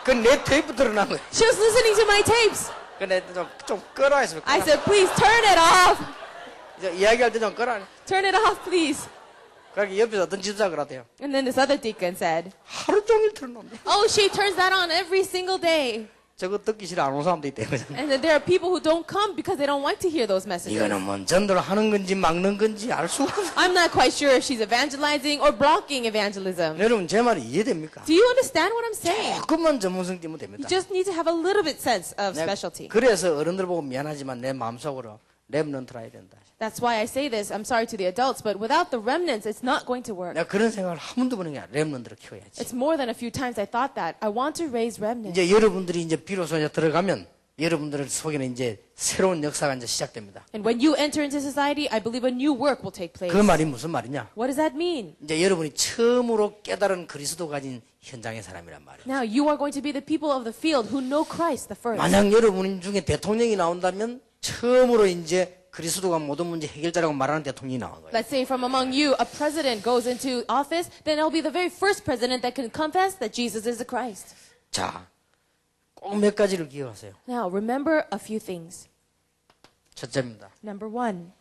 S1: 그 내 테이프 들어난 거예요.
S2: She was listening to my tapes.
S1: 근데 좀 끄라 했어요.
S2: I said, please turn it off.
S1: 이제 이야기할 때 좀 끄라.
S2: Turn it off, please.
S1: 그렇게 옆에서 어떤 집사 그러대요.
S2: And then this other deacon said,
S1: 하루 종일 틀어놓는데.
S2: oh, she turns that on every single day.
S1: 저거 듣기 싫어 안 오는 사람도 있대요.
S2: And then there are people who don't come because they don't want to hear those messages.
S1: 이거는 뭐 전도를 하는 건지 막는 건지 알 수가 없어요.
S2: I'm not quite sure if she's evangelizing or blocking evangelism.
S1: 여러분 제 말이 이해됩니까?
S2: Do you understand what I'm saying?
S1: 조금만 전문성 띄면
S2: You
S1: 됩니다.
S2: just need to have a little bit sense of
S1: 내가
S2: specialty.
S1: 그래서 어른들 보고 미안하지만 내 마음속으로 랩런트라 해야 된다.
S2: That's why I say this. I'm sorry to the adults, but without the remnants, it's not going to work.
S1: 내가 그런 생각을 한 번도 보는 게 아니라 랩런트를 키워야지.
S2: It's more than a few times I thought that. I want to raise remnants.
S1: 이제 여러분들이 이제 비로소 이제 들어가면 여러분들 속에는 이제 새로운 역사가 이제 시작됩니다.
S2: And when you enter into society, I believe a new work will take place.
S1: 그 말이 무슨 말이냐?
S2: What does that mean?
S1: 이제 여러분이 처음으로 깨달은 그리스도 가진 현장의 사람이란 말이에요.
S2: Now you are going to be the people of the field who know Christ the first.
S1: 만약 여러분 중에 대통령이 나온다면 처음으로 이제 그리스도가 모든 문제 해결자라고 말하는 대통령이 나온 거예요.
S2: Let's say from among you, a president goes into office, then it'll be the very first president that can confess that Jesus is the Christ.
S1: 자, 꼭 몇 가지를 기억하세요.
S2: Now, remember a few things.
S1: 첫째입니다.
S2: Number one,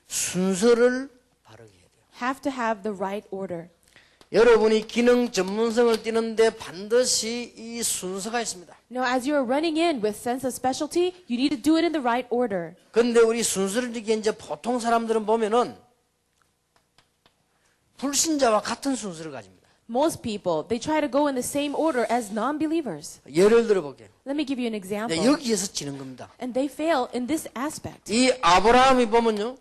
S1: 순서를 바르게 해야 돼요.
S2: have to have the right order.
S1: 여러분이 기능 전문성을 띠는데 반드시 이 순서가 있습니다.
S2: Now, as you're running in with sense of specialty, you need to do it in the right order.
S1: 근데 우리 순서를 이게 이제 보통 사람들은 보면은 불신자와 같은 순서를 가집니다.
S2: Most people, they try to go in the same order as non-believers.
S1: 예를 들어 볼게요.
S2: Let me give you an example.
S1: 여기에서 지는 겁니다.
S2: And they fail in this aspect.
S1: 이 아브라함이 보면요.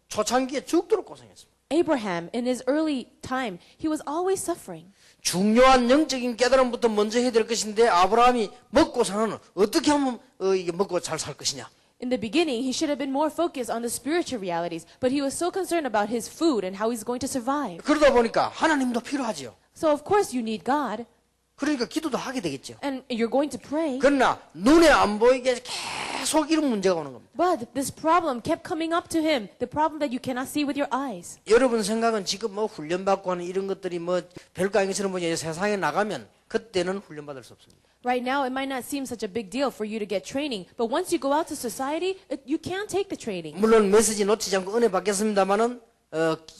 S1: 초창기에 죽도록 고생했습니다.
S2: Abraham, in his early time, he was always suffering.
S1: 중요한 영적인 깨달음부터 먼저 해야 될 것인데 아브라함이 먹고 사는 어떻게 하면 이게 먹고 잘 살 것이냐.
S2: In the beginning, he should have been more focused on the spiritual realities, but he was so concerned about his food and how he's going to survive.
S1: 그러다 보니까 하나님도 필요하지요.
S2: So of course you need God,
S1: 그러니까 기도도 하게 되겠죠.
S2: and you're going to pray.
S1: 그러나 눈에 안 보이게 계속 이런 문제가 오는 겁니다.
S2: But this problem kept coming up to him, the problem that you cannot see with your eyes.
S1: 여러분 생각은 지금 뭐 훈련받고 하는 이런 것들이 뭐 별거 아니처럼 보니 세상에 나가면 그때는 훈련받을 수 없습니다.
S2: Right now, it might not seem such a big deal for you to get training, but once you go out to society, you can't take the training.
S1: 물론 메시지 놓치지 않고 은혜 받겠습니다만은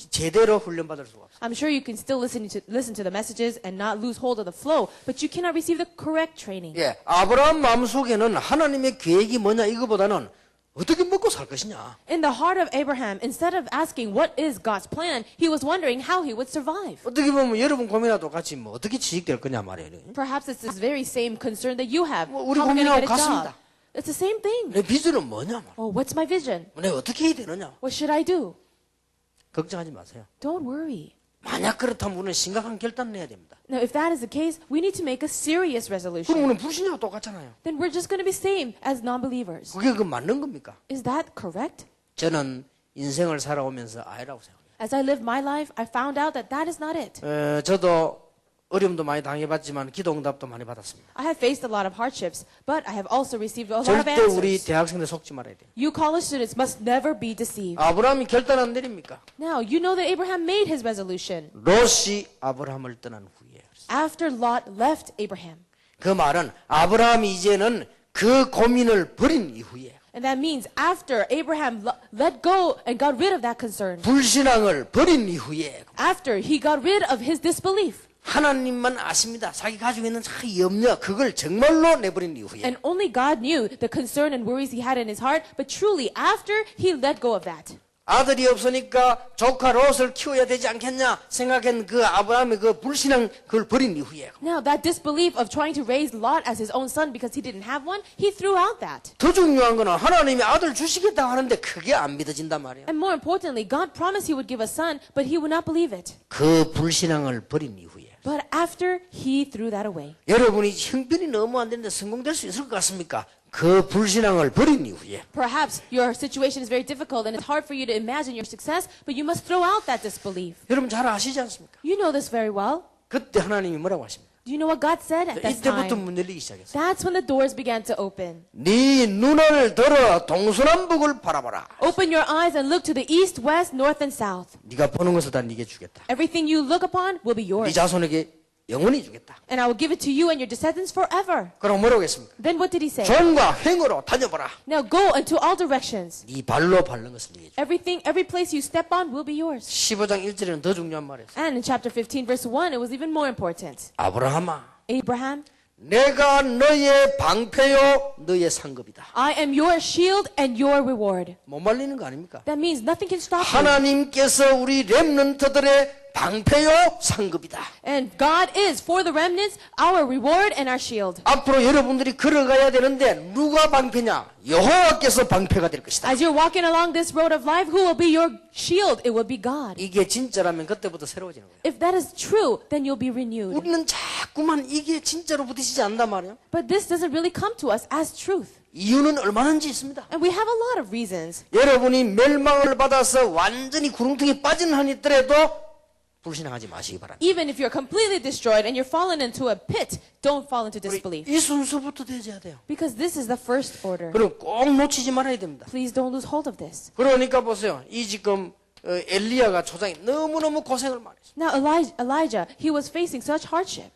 S1: 제대로 훈련받을 수가 없어요.
S2: I'm sure you can still listen to the messages and not lose hold of the flow, but you cannot receive the correct training.
S1: 예, 아브라함 마음속에는 하나님의 계획이 뭐냐 이거보다는 어떻게 먹고 살 것이냐.
S2: In the heart of Abraham, instead of asking what is God's plan, he was wondering how he would survive.
S1: 어떻게 보면 여러분 고민하고 똑같이 뭐 어떻게 취직될 거냐 말이에요.
S2: Perhaps it's this very same concern that you have.
S1: 우리
S2: How am I going to
S1: 고민하고
S2: get a job?
S1: 같습니다.
S2: It's the same thing.
S1: 내 비전은 뭐냐 말.
S2: Oh, what's my vision?
S1: 내가 어떻게 해야 되느냐.
S2: What should I do?
S1: 걱정하지 마세요.
S2: Don't worry.
S1: 만약 그렇다면 우리는 심각한 결단을 내야 됩니다.
S2: Now, if that is the case, we need to make a serious
S1: 그럼
S2: resolution.
S1: 우리는 불신자와 똑같잖아요.
S2: Then we're just going to be same as non-believers.
S1: 그게 그 맞는 겁니까?
S2: Is that correct?
S1: 저는 인생을 살아오면서 아니라고 생각해요.
S2: As I lived my life, I found out that that is not it.
S1: 저도 어려움도 많이 당해봤지만 기도 응답도 많이 받았습니다.
S2: I have faced a lot of hardships, but I have also received a lot of
S1: 절대 우리
S2: answers.
S1: 대학생들 속지 말아야 돼요.
S2: You college students must never be deceived.
S1: 아브라함이 결단 안 내립니까?
S2: Now, you know that Abraham made his resolution
S1: 롯이 아브라함을 떠난 후에.
S2: after Lot left Abraham.
S1: 그 말은 아브라함이 이제는 그 고민을 버린 이후에
S2: And that means after Abraham let go and got rid of that concern,
S1: 불신앙을 버린 이후에
S2: after he got rid of his disbelief,
S1: 하나님만 아십니다. 자기 가지고 있는 자기 염려 그걸 정말로 내버린 이후에
S2: and only God knew the concern and worries he had in his heart, but truly after he let go of that.
S1: 아들이 없으니까 조카 롯을 키워야 되지 않겠냐 생각한 그 아브라함의 그 불신앙 그걸 버린 이후에
S2: Now, that disbelief of trying to raise Lot as his own son because he didn't have one, he threw out that.
S1: 더 중요한 거는 하나님이 아들 주시겠다고 하는데 그게 안 믿어진단 말이에요.
S2: And more importantly, God promised he would give a son, but he would not believe it.
S1: 그 불신앙을 버린 이후에
S2: But after he threw that away.
S1: 여러분이 형편이 너무 안 되는데 성공될 수 있을 것 같습니까? 그 불신앙을 버린 이후에
S2: Perhaps your situation is very difficult and it's hard for you to imagine your success, but you must throw out that disbelief.
S1: 여러분 잘 아시지 않습니까?
S2: You know this very well.
S1: 그때 하나님이 뭐라고 하십니까?
S2: Do you know what God said at that
S1: 이때부터
S2: time?
S1: 문 열리기 시작했어요.
S2: That's when the doors began to open.
S1: 네 눈을 들어 동서남북을 바라봐라.
S2: Open your eyes and look to the east, west, north, and south.
S1: 네가 보는 것을 다 네게 주겠다.
S2: Everything you look upon will be
S1: 네
S2: yours.
S1: 자손에게 영원히 주겠다.
S2: And I will give it to you and your descendants forever.
S1: 그럼 뭐라고 했습니까?
S2: Then what did he say?
S1: 종과 행으로 다녀보라.
S2: Now go into all directions.
S1: 네 발로 밟는 것을 네게 주.
S2: Every place you step on will be yours.
S1: 15장 1절에는 더 중요한 말이었어요.
S2: And in chapter 15, verse 1, it was even more important.
S1: 아브라함아,
S2: Abraham,
S1: 내가 너의 방패요, 너의 상급이다.
S2: I am your shield and your reward.
S1: 못 말리는 거 아닙니까?
S2: That means nothing can stop you.
S1: 하나님께서 우리 렘넌트들의 방패요, 상급이다.
S2: And God is, for the remnants, our reward and our shield.
S1: 앞으로 여러분들이 걸어가야 되는데 누가 방패냐? 여호와께서 방패가 될 것이다.
S2: As you're walking along this road of life, who will be your shield? It will be God.
S1: 이게 진짜라면 그때부터 새로워지는 거예요.
S2: If that is true, then you'll be renewed.
S1: 우리는 자꾸만 이게 진짜로 부딪히지 않단 말이에요.
S2: But this doesn't really come to us as truth.
S1: 이유는 얼마든지 있습니다.
S2: And we have a lot of reasons.
S1: 여러분이 멸망을 받아서 완전히 구렁텅이에 빠진 한 있더라도 불신앙하지 마시기 바랍니다.
S2: Even if you're completely destroyed and you're fallen into a pit, don't fall into
S1: 우리
S2: disbelief.
S1: 이 순서부터 되어야 돼요.
S2: Because this is the first order.
S1: 그럼 꼭 놓치지 말아야 됩니다.
S2: Please don't lose hold of this.
S1: 그러니까 보세요. 이 지금 엘리야가 조상이 너무너무 고생을 많이 했어요.
S2: Now, Elijah, he was facing such hardship.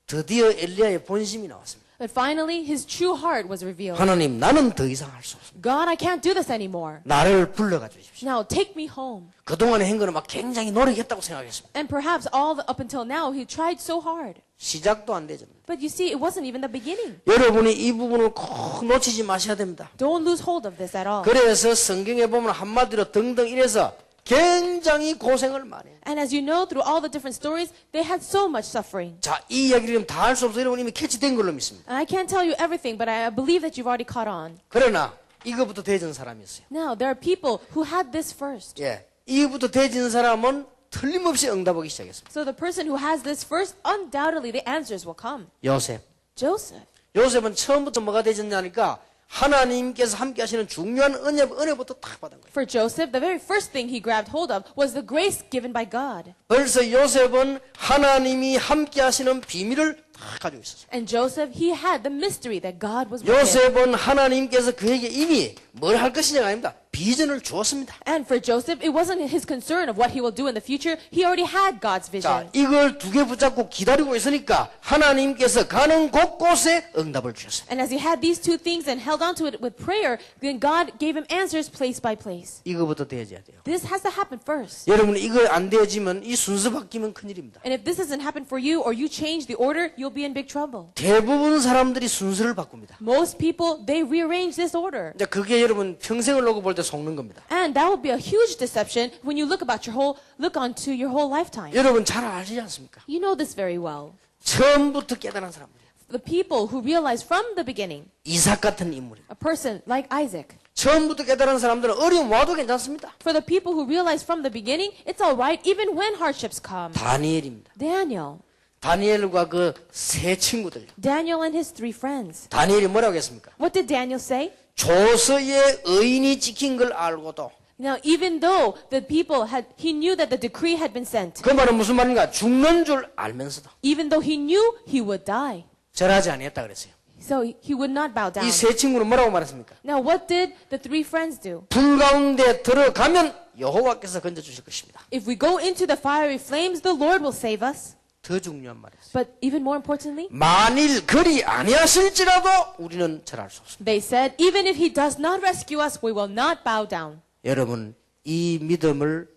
S1: 드디어 엘리야의 본심이 나왔습니다.
S2: But finally, his true heart was revealed.
S1: 하나님, 나는 더 이상 할 수 없습니다.
S2: God, I can't do this anymore.
S1: 나를 불러가 주십시오.
S2: Now, take me home.
S1: 그동안에 한 거는 막 굉장히 노력했다고 생각했습니다.
S2: And perhaps up until now, he tried so hard.
S1: 시작도 안 되죠.
S2: But you see, it wasn't even the beginning.
S1: 여러분이 이 부분을 꼭 놓치지 마셔야 됩니다.
S2: Don't lose hold of this at all.
S1: 그래서 성경에 보면 한마디로 등등 이래서 굉장히 고생을 많이 해요.
S2: And as you know, through all the different stories, they had so much suffering.
S1: 자, 이 이야기를 다 할 수 없어서 여러분 이미 캐치된 걸로 믿습니다.
S2: And I can't tell you everything, but I believe that you've already caught on.
S1: 그러나 이거부터 대전 사람이 있어요.
S2: Now, there are people who had this first.
S1: 예, 이거부터 대전 사람은 틀림없이 응답하기 시작했습니다.
S2: So the person who has this first, undoubtedly the answers will come.
S1: 요셉.
S2: Joseph.
S1: 요셉은 처음부터 뭐가 되졌냐니까 하나님께서 함께 하시는 중요한 은혜부터 딱 받은 거예요.
S2: For Joseph, the very first thing he grabbed hold of was the grace given by God.
S1: 벌써 요셉은 하나님이 함께 하시는 비밀을 다 가지고 있었어요.
S2: And Joseph, he had the mystery that God was with him.
S1: 요셉은 하나님께서 그에게 이미 뭘 할 것이냐가 아닙니다. 비전을 주었습니다.
S2: And for Joseph, it wasn't his concern of what he will do in the future. He already had God's
S1: 자,
S2: vision.
S1: 이걸 두 개 붙잡고 기다리고 있으니까 하나님께서 가는 곳곳에 응답을 주셨어요.
S2: And as he had these two things and held on to it with prayer, then God gave him answers place by place.
S1: 이거부터 되어져야 돼요.
S2: This has to happen first.
S1: 여러분 이거 안 되어지면 이 순서 바뀌면 큰일입니다.
S2: And if this doesn't happen for you or you change the order, you'll be in big trouble.
S1: 대부분 사람들이 순서를 바꿉니다.
S2: Most people, they rearrange this order.
S1: 이제 그게 여러분 평생을 놓고 볼 때 속는 겁니다.
S2: And that will be a huge deception when you look onto your whole lifetime.
S1: 여러분 잘 아시지 않습니까?
S2: You know this very well.
S1: 처음부터 깨달은 사람들.
S2: The people who realized from the beginning,
S1: 이삭 같은 인물이.
S2: a person like Isaac.
S1: 처음부터 깨달은 사람들은 어려움 와도 괜찮습니다.
S2: For the people who realize from the beginning, it's all right even when hardships come.
S1: 다니엘입니다.
S2: Daniel.
S1: 다니엘과 그 세 친구들.
S2: Daniel and his 3 friends.
S1: 다니엘이 뭐라고 했습니까?
S2: What did Daniel say?
S1: 조서의 의인이 지킨 걸 알고도
S2: Now, even though the people he knew that the decree had been sent,
S1: 그 말은 무슨 말인가? 죽는 줄 알면서도
S2: even though he knew he would die,
S1: 절하지 아니했다 그랬어요.
S2: so he would not bow down.
S1: 이 세 친구는 뭐라고 말했습니까?
S2: Now, what did the 3 friends do?
S1: 불 가운데 들어가면 여호와께서 건져 주실 것입니다.
S2: If we go into the fiery flames, the Lord will save us.
S1: 더 중요한 말이었어요.
S2: But even more importantly,
S1: 만일 그리 아니하실지라도 우리는 절할 수 없습니다.
S2: they said, even if he does not rescue us, we will not bow down.
S1: 여러분 이 믿음을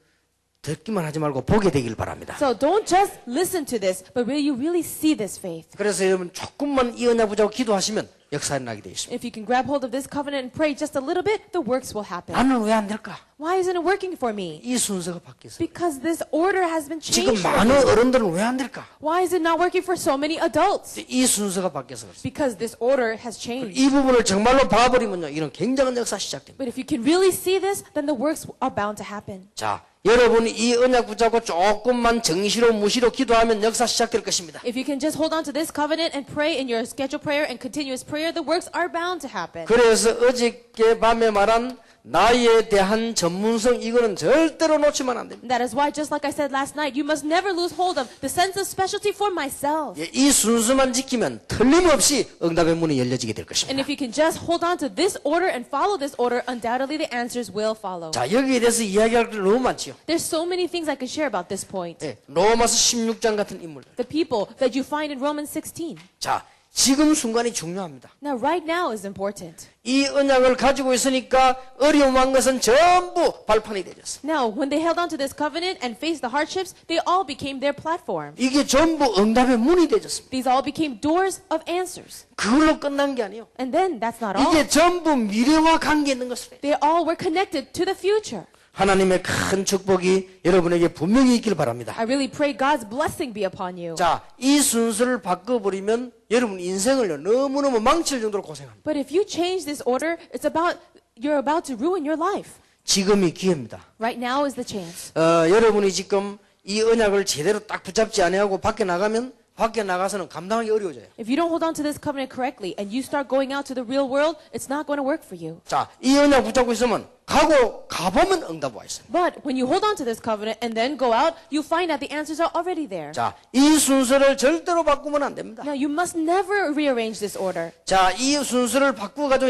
S1: 듣기만 하지 말고 보게 되길 바랍니다.
S2: So don't just listen to this, but will you really see this faith?
S1: 그래서 여러분 조금만 이 언약 붙잡고 기도하시면 역사 일어나게 되어 있습니다.
S2: If you can grab hold of this covenant and pray just a little bit, the works will happen.
S1: 나는 왜 안 될까?
S2: Why isn't it working for me?
S1: 이 순서가 바뀌었어요.
S2: Because this order has been
S1: 지금
S2: changed. for
S1: 많은
S2: me.
S1: 어른들은 왜 안 될까?
S2: Why is it not working for so many adults?
S1: 이 순서가 바뀌어서 그렇습니다.
S2: Because this order has changed.
S1: 이 부분을 정말로 봐버리면요, 이런 굉장한 역사 시작됩니다.
S2: But if you can really see this, then the works are bound to happen.
S1: 자, 여러분이 이 언약 붙잡고 조금만 정시로 무시로 기도하면 역사 시작될 것입니다.
S2: If you can just hold on to this covenant and pray in your scheduled prayer and continuous prayer, the works are bound to happen.
S1: 그래서 어저께 밤에 말한 나에 대한 전문성 이거는 절대로 놓치면 안 됩니다.
S2: That is why, just like I said last night, you must never lose hold of the sense of specialty for myself.
S1: 예, 이 순수만 지키면 틀림없이 응답의 문이 열려지게 될
S2: And
S1: 것입니다.
S2: if you can just hold on to this order and follow this order, undoubtedly the answers will follow.
S1: 자, 여기에 대해서 이야기할 게 너무 많지요.
S2: There's so many things I could share about this point.
S1: 예, 로마서 16장 같은 인물들.
S2: The people that you find in Romans 16.
S1: 자, 지금 순간이 중요합니다.
S2: Now, right now is important.
S1: 이 언약을 가지고 있으니까 어려움한 것은 전부 발판이 되졌어.
S2: Now, when they held on to this covenant and faced the hardships, they all became their platform.
S1: 이게 전부 응답의 문이 되졌습니다.
S2: These all became doors of answers.
S1: 그걸로 끝난 게 아니에요.
S2: And then that's not all.
S1: 이게 전부 미래와 관계 있는 것을 해요.
S2: They all were connected to the future.
S1: 하나님의 큰 축복이 여러분에게 분명히 있길 바랍니다.
S2: I really pray God's blessing be upon you.
S1: 자, 이 순서를 바꿔버리면 여러분 인생을요 너무너무 망칠 정도로 고생합니다.
S2: But if you change this order, you're about to ruin your life.
S1: 지금이 기회입니다.
S2: Right now is the chance.
S1: 여러분이 지금 이 언약을 제대로 딱 붙잡지 않고 밖에 나가서는 감당하기 어려워져요.
S2: If you don't hold on to this covenant correctly and you start going out to the real world, it's not going to work for you.
S1: 자, 이 언약 붙잡고 있으면 가보면 응답 와 있어요.
S2: But when you hold on to this covenant and then go out, you find that the answers are already there.
S1: 자, 이 순서를 절대로 바꾸면 안 됩니다.
S2: Now, you must never rearrange this order.
S1: 자, 이 순서를 바꾸어가지고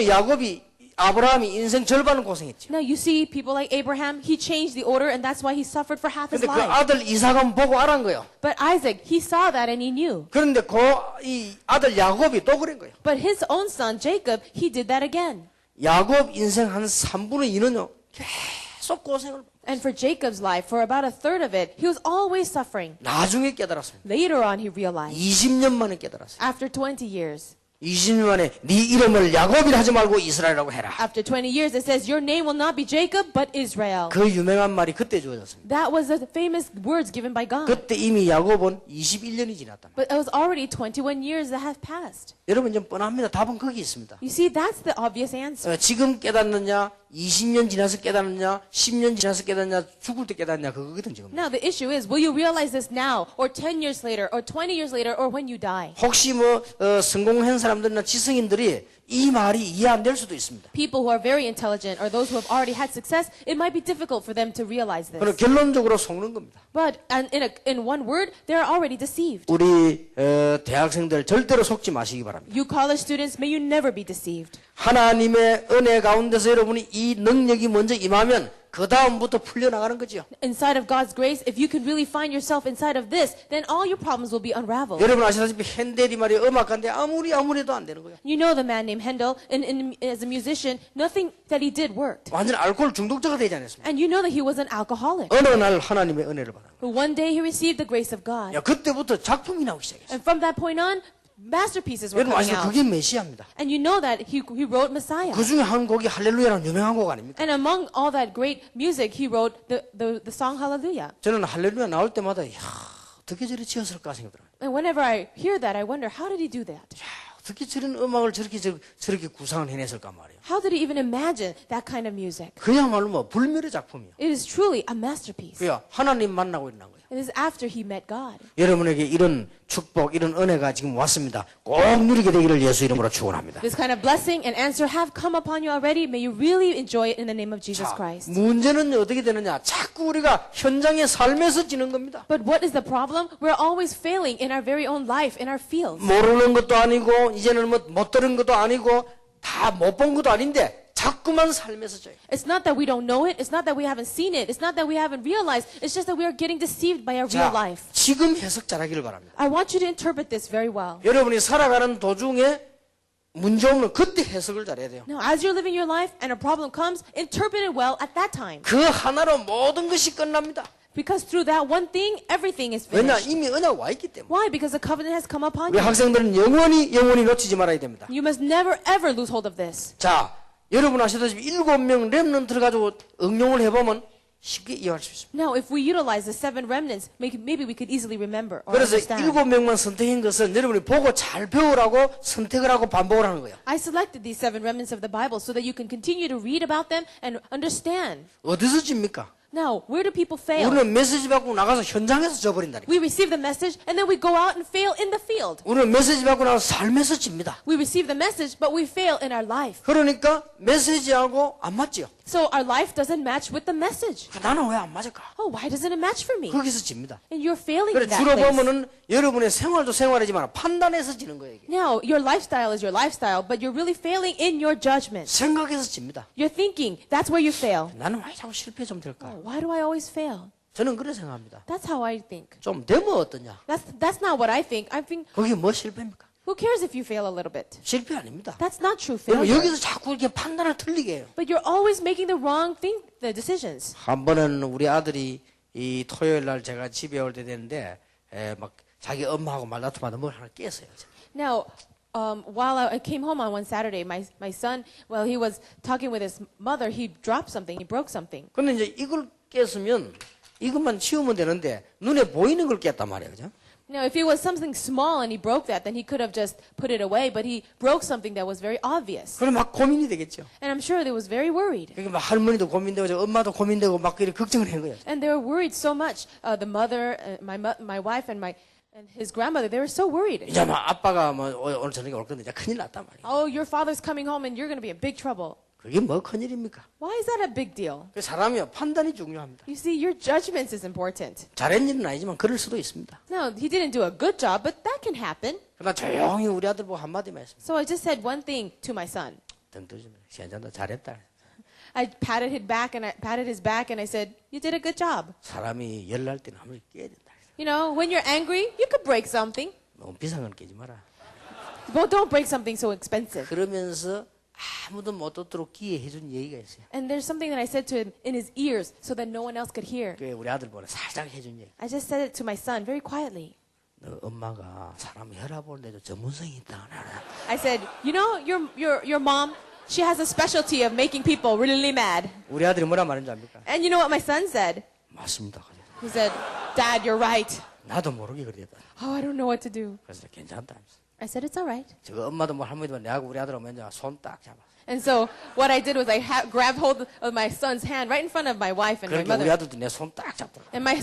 S1: 아브라함이 인생 절반은 고생했죠.
S2: Now, you see people like Abraham, he changed the order and that's why he suffered for half his
S1: 근데 그
S2: life.
S1: 아들 이삭은 보고 알은 거예요.
S2: But Isaac, he saw that and he knew.
S1: 그런데 이 아들 야곱이 또 그런 거예요.
S2: But his own son, Jacob, he did that again.
S1: 야곱 인생 한 3분의 2는요, 계속 고생을.
S2: And for Jacob's life, for about a third of it, he was always suffering.
S1: 나중에 깨달았습니다.
S2: Later on, he realized,
S1: 20년 만에 깨달았어요.
S2: after 20 years,
S1: 20년 만에 네 이름을 야곱이라 하지 말고 이스라엘이라고 해라.
S2: after 20 years, it says, your name will not be Jacob, but Israel.
S1: 그 유명한 말이 그때 주어졌습니다.
S2: That was the famous words given by God.
S1: 그때 이미 야곱은 21년이 지났다.
S2: But it was already 21 years that have passed.
S1: 여러분 좀 뻔합니다. 답은 거기 있습니다.
S2: You see, that's the obvious answer.
S1: 지금 깨닫느냐, 20년 지나서 깨닫느냐, 10년 지나서 깨닫느냐, 죽을 때 깨닫느냐 그거거든 지금.
S2: Now, the issue is, will you realize this now, or 10 years later, or 20 years later, or when you die?
S1: 혹시 성공한 사람들이나 지성인들이 이 말이 이해 안 될 수도 있습니다.
S2: People who are very intelligent, or those who have already had success, it might be difficult for them to realize
S1: 그럼
S2: this.
S1: 결론적으로 속는 겁니다.
S2: But in one word, they're already deceived.
S1: 우리 대학생들 절대로 속지 마시기 바랍니다.
S2: You college students, may you never be deceived.
S1: 하나님의 은혜 가운데서 여러분이 이 능력이 먼저 임하면 그 다음부터 풀려나가는 거죠.
S2: Inside of God's grace, if you can really find yourself inside of this, then all your problems will be unraveled.
S1: 여러분 아시다시피 핸델이 말이야 음악가인데 아무리 해도 안 되는 거예요.
S2: You know the man named Handel, as a musician, nothing that he did worked.
S1: 완전 알코올 중독자가 되지 않았습니까?
S2: And you know that he was an alcoholic.
S1: 어느 날 하나님의 은혜를 받아.
S2: But one day he received the grace of God.
S1: 야 그때부터 작품이 나오기 시작했어요.
S2: And from that point on, masterpieces were
S1: 여러분
S2: coming
S1: 아시죠?
S2: out.
S1: 그게 메시아입니다.
S2: And you know that he wrote Messiah.
S1: 그 중에 한 곡이 할렐루야라는 유명한 곡 아닙니까?
S2: And among all that great music, he wrote the song Hallelujah.
S1: 저는 할렐루야 나올 때마다 어떻게 저리 지었을까 생각들어요.
S2: And whenever I hear that, I wonder, how did he do that?
S1: 어떻게 저런 음악을 저렇게 구상을 해냈을까 말이에요.
S2: How did he even imagine that kind of music?
S1: 그야말로 뭐 불멸의 작품이에요.
S2: It is truly a masterpiece.
S1: 그야 하나님 만나고 일어난 거예요.
S2: It is after he met God.
S1: 여러분에게 이런 축복, 이런 은혜가 지금 왔습니다. 꼭 누리게 되기를 예수 이름으로 축원합니다.
S2: This kind of blessing and answer have come upon you already. May you really enjoy it in the name of Jesus
S1: 자,
S2: Christ.
S1: 문제는 어떻게 되느냐? 자꾸 우리가 현장의 삶에서 지는 겁니다.
S2: But what is the problem? We're always failing in our very own life, in our fields.
S1: 모르는 것도 아니고 이제는 못 들은 것도 아니고 다 못 본 것도 아닌데 자꾸만 삶에서 져요.
S2: It's not that we don't know it. It's not that we haven't seen it. It's not that we haven't realized. It's just that we are getting deceived by our real
S1: 자,
S2: life.
S1: 지금 해석 잘하기를 바랍니다.
S2: I want you to interpret this very well.
S1: 여러분이 살아가는 도중에 문제 오면 그때 해석을 잘해야 돼요.
S2: Now, as you're living your life and a problem comes, interpret it well at that time.
S1: 그 하나로 모든 것이 끝납니다.
S2: Because through that one thing, everything is
S1: 왜냐?
S2: finished.
S1: 이미 은혜가 와 있기 때문에.
S2: Why? Because the covenant has come upon
S1: 우리
S2: you.
S1: 학생들은 영원히 놓치지 말아야 됩니다.
S2: You must never ever lose hold of this.
S1: 자, 여러분 아시다시피 7명 렘넌트를 가지고 응용을 해보면 쉽게 이해할 수 있습니다.
S2: Now, if we utilize the 7 remnants, maybe we could easily remember or
S1: 그래서
S2: understand.
S1: 7명만 선택한 것은 여러분이 보고 잘 배우라고 선택을 하고 반복을 하는 거예요.
S2: I selected these 7 remnants of the Bible so that you can continue to read about them and understand.
S1: 어디서 집니까?
S2: Now, where do people fail?
S1: 우리는 메시지 받고 나가서 현장에서 져버린다니까.
S2: We receive the message and then we go out and fail in the field.
S1: 우리는 메시지 받고 나가서 삶에서 집니다.
S2: We receive the message, but we fail in our life.
S1: 그러니까 메시지하고 안 맞지요.
S2: So our life doesn't match with the message.
S1: 나는 왜 안 맞을까?
S2: Oh, why doesn't it match for me?
S1: 거기서 집니다.
S2: And you're failing
S1: 그래
S2: in that
S1: 주로
S2: place.
S1: 보면은 여러분의 생활도 생활이지만 판단해서 지는 거예요. 이게.
S2: Now, your lifestyle is your lifestyle, but you're really failing in your judgment.
S1: 생각해서 집니다.
S2: You're thinking, that's where you fail.
S1: 나는 왜 자꾸 실패 좀 될까?
S2: Oh, why do I always fail?
S1: 저는 그래 생각합니다.
S2: That's how I think.
S1: 좀 되면 어떠냐?
S2: That's not what I think. I think,
S1: 거기 뭐 실패입니까?
S2: who cares if you fail a little bit?
S1: 실패 아닙니다.
S2: That's not true
S1: 여러분
S2: failure.
S1: 여기서 자꾸 이렇게 판단을 틀리게 해요.
S2: But you're always making the wrong thing, the decisions.
S1: 한 번은 우리 아들이 이 토요일 날 제가 집에 올 때 됐는데 막 자기 엄마하고 말다툼하다 뭘 하나 깼어요.
S2: Now, while I came home on one Saturday, my son, while he was talking with his mother, he dropped something, he broke something.
S1: 근데 이제 이걸 깼으면 이것만 치우면 되는데 눈에 보이는 걸 깼단 말이에요. 그죠?
S2: Now, if it was something small and he broke that, then he could have just put it away, but he broke something that was very obvious.
S1: 그럼 막 고민이 되겠죠.
S2: And I'm sure they was very worried.
S1: 그러니까 막 할머니도 고민되고 저 엄마도 고민되고 막 이렇게 걱정을 한 거예요.
S2: And they were worried so much. The mother, my wife, and his grandmother, they were so worried.
S1: 이제 막 아빠가 뭐 오늘 저녁에 올 건데 이제 큰일 났단 말이에요.
S2: Oh, your father's coming home and you're going to be in big trouble.
S1: 그게 뭐 큰일입니까?
S2: Why is that a big deal?
S1: 그 사람이요 판단이 중요합니다.
S2: You see, your judgment is important.
S1: 잘한 일은 아니지만 그럴 수도 있습니다.
S2: No, he didn't do a good job, but that can happen.
S1: 그러나 조용히 우리 아들 보고 한마디만 했습니다.
S2: So I just said one thing to my son.
S1: 등 뜨지면 괜찮다 잘했다.
S2: I patted his back and I said, "You did a good job."
S1: 사람이 열날 때는 한번 깨야 된다.
S2: You know, when you're angry, you could break something.
S1: 너무 비싼 건 깨지 마라.
S2: But don't break something so expensive.
S1: 그러면서 아무도 못 듣도록 기회해 준 얘기가 있어요.
S2: And there's something that I said to him in his ears so that no one else could hear.
S1: 그게 우리 아들 보고 살짝 해준 얘기.
S2: I just said it to my son very quietly.
S1: 너 엄마가 사람 혈압을 내도 전문성이 있다.
S2: I said, "You know, your mom, she has a specialty of making people really mad."
S1: 우리 아들이 뭐라 말했는지 압니까?
S2: And you know what my son said?
S1: 맞습니다.
S2: He said, "Dad, you're right."
S1: 나도 모르게 그랬다.
S2: Oh, I don't know what to do.
S1: 그래서 괜찮다.
S2: I said, "It's all right."
S1: 저거 엄마도 뭐 할머니도 내하고 우리 아들 오면 손 딱 잡아.
S2: And so what I did was I grabbed hold of my son's hand right in front of my wife and my
S1: 그러니까 우리
S2: mother.
S1: 아들도 내 손 딱 잡더라.
S2: And my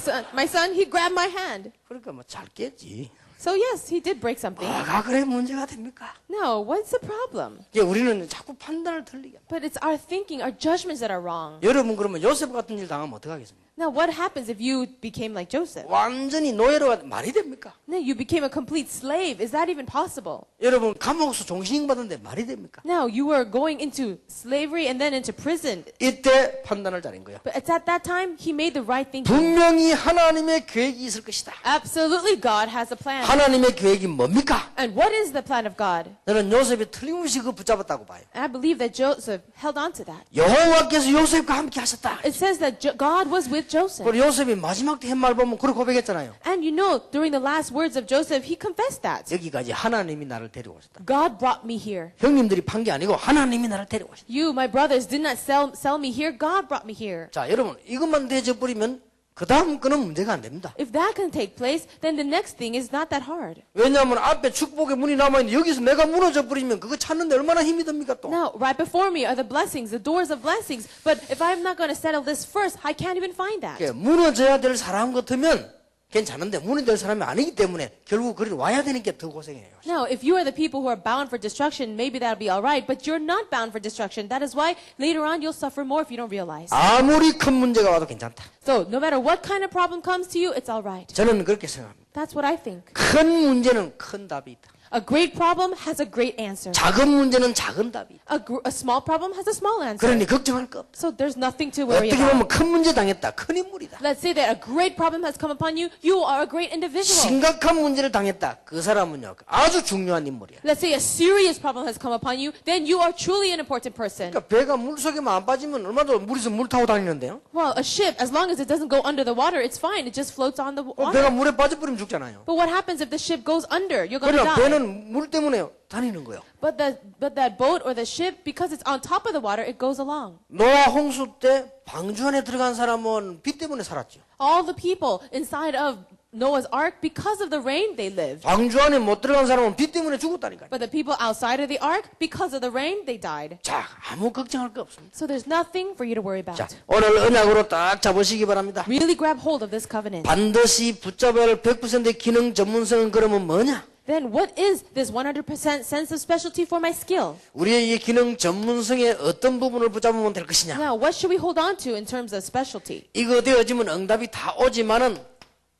S2: son, he grabbed my hand.
S1: 그러니까 뭐 잘 깼지.
S2: So yes, he did break something.
S1: 뭐가 그래 문제가 됩니까?
S2: No, what's the problem?
S1: 이게 우리는 자꾸 판단을 틀리게.
S2: But it's our thinking, our judgments that are wrong.
S1: 여러분 그러면 요셉 같은 일 당하면 어떡하겠습니까?
S2: Now, what happens if you became like Joseph?
S1: 완전히 노예로 말이 됩니까?
S2: No, you became a complete slave. Is that even possible?
S1: 여러분 감옥에서 종신형 받는데 말이 됩니까?
S2: Now, you were going into slavery and then into prison.
S1: 이때 판단을 잘한 거야.
S2: But it's at that time he made the right thinking.
S1: 분명히 하나님의 계획이 있을 것이다.
S2: Absolutely, God has a plan.
S1: 하나님의 계획이 뭡니까?
S2: And what is the plan of God?
S1: 저는 요셉이 틀림없이 그 붙잡았다고 봐요.
S2: And I believe that Joseph held on to that.
S1: 여호와께서 요셉과 함께 하셨다.
S2: It says that God was with Joseph.
S1: 그리고 요셉이 마지막 때 한 말 보면 그렇게 고백했잖아요.
S2: And you know, during the last words of Joseph, he confessed that.
S1: 여기까지 하나님이 나를 데리고 오셨다.
S2: God brought me here.
S1: 형님들이 판 게 아니고 하나님이 나를 데리고 오셨다.
S2: You, my brothers, did not sell me here. God brought me here.
S1: 자, 여러분 이것만 대접버리면 그 다음 거는 문제가 안 됩니다.
S2: If that can take place, then the next thing is not that hard.
S1: 왜냐하면 앞에 축복의 문이 남아있는데 여기서 내가 무너져 버리면 그거 찾는데 얼마나 힘이 듭니까 또.
S2: Now, right before me are the blessings, the doors of blessings. But if I'm not going to settle this first, I can't even find that.
S1: 예, 무너져야 될 사람 같으면 괜찮은데 무너질 사람이 아니기 때문에 결국 그리 와야 되는 게 더 고생해요.
S2: Now, if you are the people who are bound for destruction, maybe that'll be all right. But you're not bound for destruction. That is why later on you'll suffer more if you don't realize.
S1: 아무리 큰 문제가 와도 괜찮다.
S2: So, no matter what kind of problem comes to you, it's all right.
S1: 저는 그렇게 생각합니다.
S2: That's what I think.
S1: 큰 문제는 큰 답이 있다.
S2: A great problem has a great answer.
S1: 작은 문제는 작은 답이 있다.
S2: A small problem has a small answer.
S1: 그러니 걱정할 거 없다.
S2: So there's nothing to worry
S1: 어떻게
S2: about.
S1: 보면 큰 문제 당했다. 큰 인물이다.
S2: Let's say that a great problem has come upon you. You are a great individual.
S1: 심각한 문제를 당했다. 그 사람은요 아주 중요한 인물이야.
S2: Let's say a serious problem has come upon you. Then you are truly an important person.
S1: 그러니까 배가 물속에만 안 빠지면 얼마나 물에서 물 타고 다니는데요.
S2: Well, a ship, as long as it doesn't go under the water, it's fine. It just floats on the
S1: 배가
S2: water.
S1: 물에 빠져버리면 죽잖아요.
S2: But what happens if the ship goes under? You're going to
S1: 그러나
S2: die.
S1: 배는 물 때문에 다니는 거예요.
S2: But that boat or the ship, because it's on top of the water, it goes along.
S1: 노아 홍수 때 방주 안에 들어간 사람은 비 때문에 살았죠.
S2: All the people inside of Noah's ark, because of the rain, they lived.
S1: 방주 안에 못 들어간 사람은 비 때문에 죽었다니까요.
S2: But the people outside of the ark, because of the rain, they died.
S1: 자, 아무 걱정할 거 없습니다.
S2: So there's nothing for you to worry about.
S1: 자, 오늘 언약으로 딱 잡으시기 바랍니다.
S2: Really grab hold of this covenant.
S1: 반드시 붙잡아야 할 100%의 기능 전문성은 그러면 뭐냐?
S2: Then what is this 100% sense of specialty for my skill?
S1: 우리의 이 기능 전문성의 어떤 부분을 붙잡으면 될 것이냐?
S2: Now, what should we hold on to in terms of specialty?
S1: 이거 되어지면 응답이 다 오지만은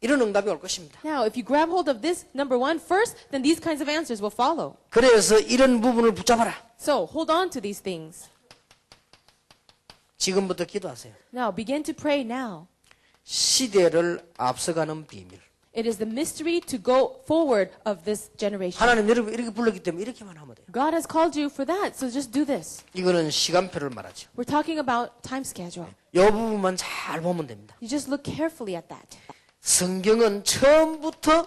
S1: 이런 응답이 올 것입니다.
S2: Now, if you grab hold of this, number one, first, then these kinds of answers will follow.
S1: 그래서 이런 부분을 붙잡아라.
S2: So, hold on to these things.
S1: 지금부터 기도하세요.
S2: Now, begin to pray now.
S1: 시대를 앞서가는 비밀.
S2: It is the mystery to go forward of this generation.
S1: 하나님 여러분 이렇게 불렀기 때문에 이렇게만 하면 돼요.
S2: God has called you for that, so just do this.
S1: 이거는 시간표를 말하죠.
S2: We're talking about time schedule.
S1: 이 부분만 잘 보면 됩니다.
S2: You just look carefully at that.
S1: 성경은 처음부터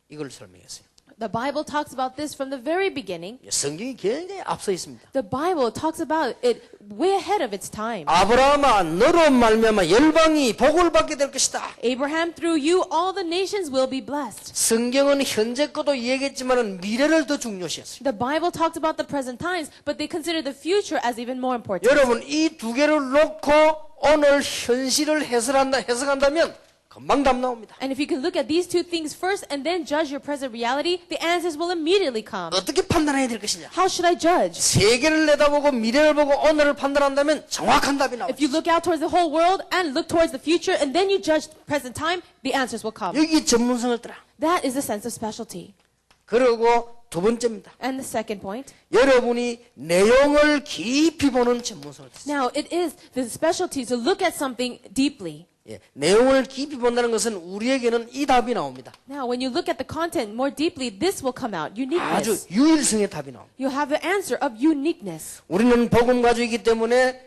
S1: 이걸 설명했어요.
S2: The Bible talks about this from the very beginning.
S1: 성경이 굉장히 앞서 있습니다.
S2: The Bible talks about it way ahead of its time.
S1: 아브라함아 너로 말미암아 열방이 복을 받게 될 것이다.
S2: Abraham, through you, all the nations will be blessed.
S1: 성경은 현재 것도 얘기했지만은 미래를 더 중요시했어요.
S2: The Bible talked about the present times, but they consider the future as even more important.
S1: 여러분 이 두 개를 놓고 오늘 현실을 해석한다면 금방 답 나옵니다.
S2: And if you can look at these two things first and then judge your present reality, the answers will immediately come.
S1: 어떻게 판단해야 될 것이냐?
S2: How should I judge?
S1: 세계를 내다보고 미래를 보고 오늘을 판단한다면 정확한 답이 나옵니다.
S2: If you look out towards the whole world and look towards the future and then you judge present time, the answers will come.
S1: 여기 전문성을 따라.
S2: That is the sense of specialty.
S1: 그리고 두 번째입니다.
S2: And the second point.
S1: 여러분이 내용을 깊이 보는 전문성을 따라.
S2: Now, it is the specialty to look at something deeply.
S1: 예, 내용을 깊이 본다는 것은 우리에게는 이 답이 나옵니다.
S2: Now, when you look at the content more deeply, this will come out.
S1: 아주
S2: Uniqueness.
S1: 유일성의 답이 나옵니다.
S2: You have the answer of uniqueness.
S1: 우리는 복음 가지고이기 때문에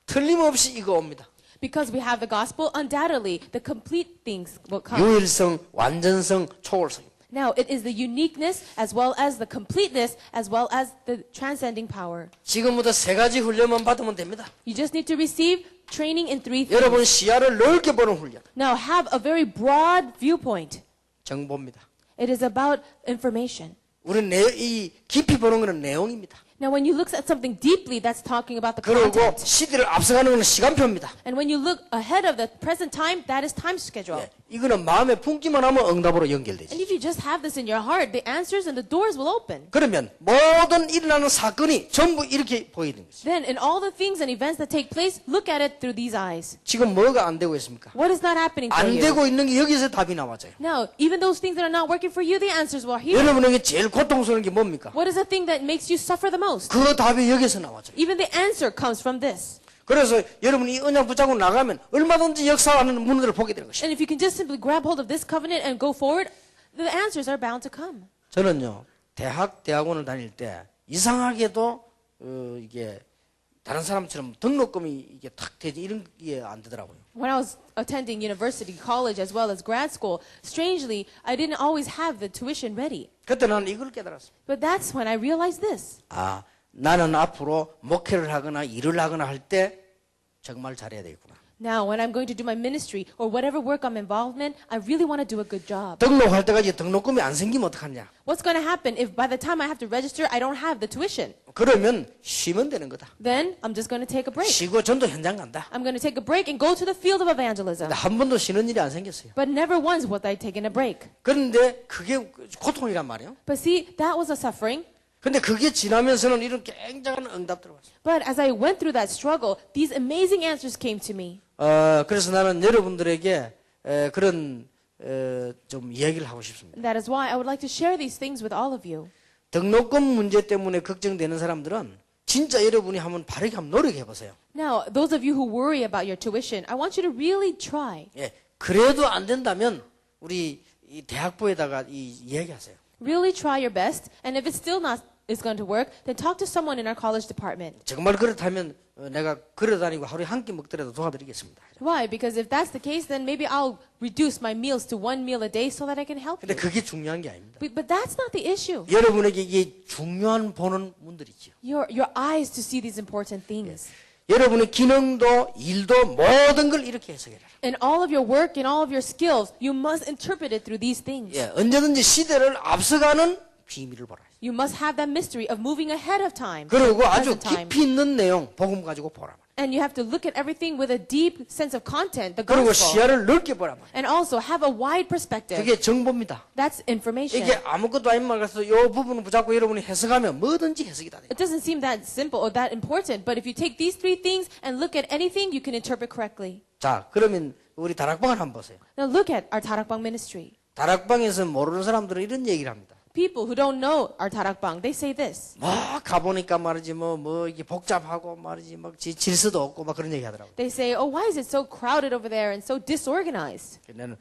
S1: 틀림없이 이거 옵니다.
S2: Because we have the gospel, undoubtedly, the complete things will come.
S1: 유일성, 완전성, 초월성.
S2: Now, it is the uniqueness as well as the completeness as well as the transcending power.
S1: 지금부터 세 가지 훈련만 받으면 됩니다.
S2: You just need to receive training in three things.
S1: 여러분 시야를 넓게 보는 훈련.
S2: Now, have a very broad viewpoint.
S1: 정보입니다.
S2: It is about information.
S1: 우리는 이 깊이 보는 것은 내용입니다.
S2: Now, when you look at something deeply, that's talking about the
S1: 그리고
S2: content.
S1: 시대를 앞서가는 것은 시간표입니다.
S2: And when you look ahead of the present time, that is time schedule.
S1: 예, 이거는 마음에 품기만 하면 응답으로 연결되지.
S2: And if you just have this in your heart, the answers and the doors will open.
S1: 그러면 모든 일어나는 사건이 전부 이렇게 보이는 거죠.
S2: Then, in all the things and events that take place, look at it through these eyes.
S1: 지금 뭐가 안 되고 있습니까?
S2: What is not happening for
S1: 안
S2: you?
S1: 되고 있는 게 여기서 답이 나와져요.
S2: Now, even those things that are not working for you, the answers were here.
S1: 여러분에게 제일 고통스러운 게 뭡니까?
S2: What is the thing that makes you suffer the most?
S1: 그 답이 여기서 나와져요.
S2: Even the answer comes from this.
S1: 그래서 여러분이 이 언약 붙잡고 나가면 얼마든지 역사하는 문들을 보게 되는 것이에요.
S2: And if you can just simply grab hold of this covenant and go forward, the answers are bound to come.
S1: 저는요 대학원을 다닐 때 이상하게도 이게 다른 사람처럼 등록금이 이게 탁 되지 이런 게 안 되더라고요.
S2: When I was attending university, college, as well as grad school, strangely, I didn't always have the tuition ready.
S1: 그때 나는 이걸 깨달았습니다.
S2: But that's when I realized this.
S1: 아 나는 앞으로 목회를 하거나 일을 하거나 할 때 정말 잘해야 되겠구나.
S2: Now, when I'm going to do my ministry or whatever work I'm involved in, I really want to do a good job.
S1: 등록할 때까지 등록금이 안 생기면 어떡하냐?
S2: What's going to happen if by the time I have to register, I don't have the tuition?
S1: 그러면 쉬면 되는 거다.
S2: Then I'm just going to take a break.
S1: 쉬고 전도 현장 간다.
S2: I'm going to take a break and go to the field of evangelism.
S1: 근데 한 번도 쉬는 일이 안 생겼어요.
S2: But never once was I taking a break.
S1: 그런데 그게 고통이란 말이에요.
S2: But see, that was a suffering.
S1: 근데 그게 지나면서는 이런 굉장한 응답들 왔어요.
S2: But as I went through that struggle, these amazing answers came to me.
S1: 그래서 나는 여러분들에게 그런 좀 이야기를 하고 싶습니다.
S2: That is why I would like to share these things with all of you.
S1: 등록금 문제 때문에 걱정되는 사람들은 진짜 여러분이 한번 바르게 한번 노력해 보세요.
S2: Now, those of you who worry about your tuition, I want you to really try.
S1: 예, 그래도 안 된다면 우리 이 대학부에다가 이야기하세요.
S2: Really try your best, and if it's still not is going to work, then talk to someone in our college department.
S1: 정말 그렇다면 내가 걸어다니고 하루에 한 끼 먹더라도 도와드리겠습니다.
S2: Why? Because if that's the case, then maybe I'll reduce my meals to 1 meal a day so that I can help
S1: 근데
S2: you.
S1: 그게 중요한 게 아닙니다.
S2: But that's not the issue.
S1: 여러분에게 이게 중요한 보는 문들이죠.
S2: Your eyes to see these important things.
S1: 여러분의 기능도 일도 모든 걸 이렇게 해석해라.
S2: In all of your work, in all of your skills, you must interpret it through these things.
S1: 예, 언제든지 시대를 앞서가는 비밀을 보라.
S2: You must have that mystery of moving ahead of time.
S1: 그리고 아주
S2: present time.
S1: 깊이 있는 내용, 복음 가지고 보라.
S2: And you have to look at everything with a deep sense of content, the
S1: 그리고
S2: gospel.
S1: 시야를 넓게 보라.
S2: And also have a wide perspective.
S1: 그게 정보입니다.
S2: That's information.
S1: 이게 아무것도 아닌 말 같아서 이 부분을 붙잡고 여러분이 해석하면 뭐든지 해석이 다 돼요.
S2: It doesn't seem that simple or that important, but if you take these three things and look at anything, you can interpret correctly.
S1: 자, 그러면 우리 다락방을 한번 보세요.
S2: Now look at our Tarakbang ministry.
S1: 다락방에서 모르는 사람들은 이런 얘기를 합니다.
S2: People who don't know our Tarakbang, they say this.
S1: 뭐 가보니까 말이지 뭐 이게 복잡하고 말이지 막 질서도 없고 막 그런 얘기 하더라고요.
S2: They say, oh, why is it so crowded over there and so disorganized?
S1: 나는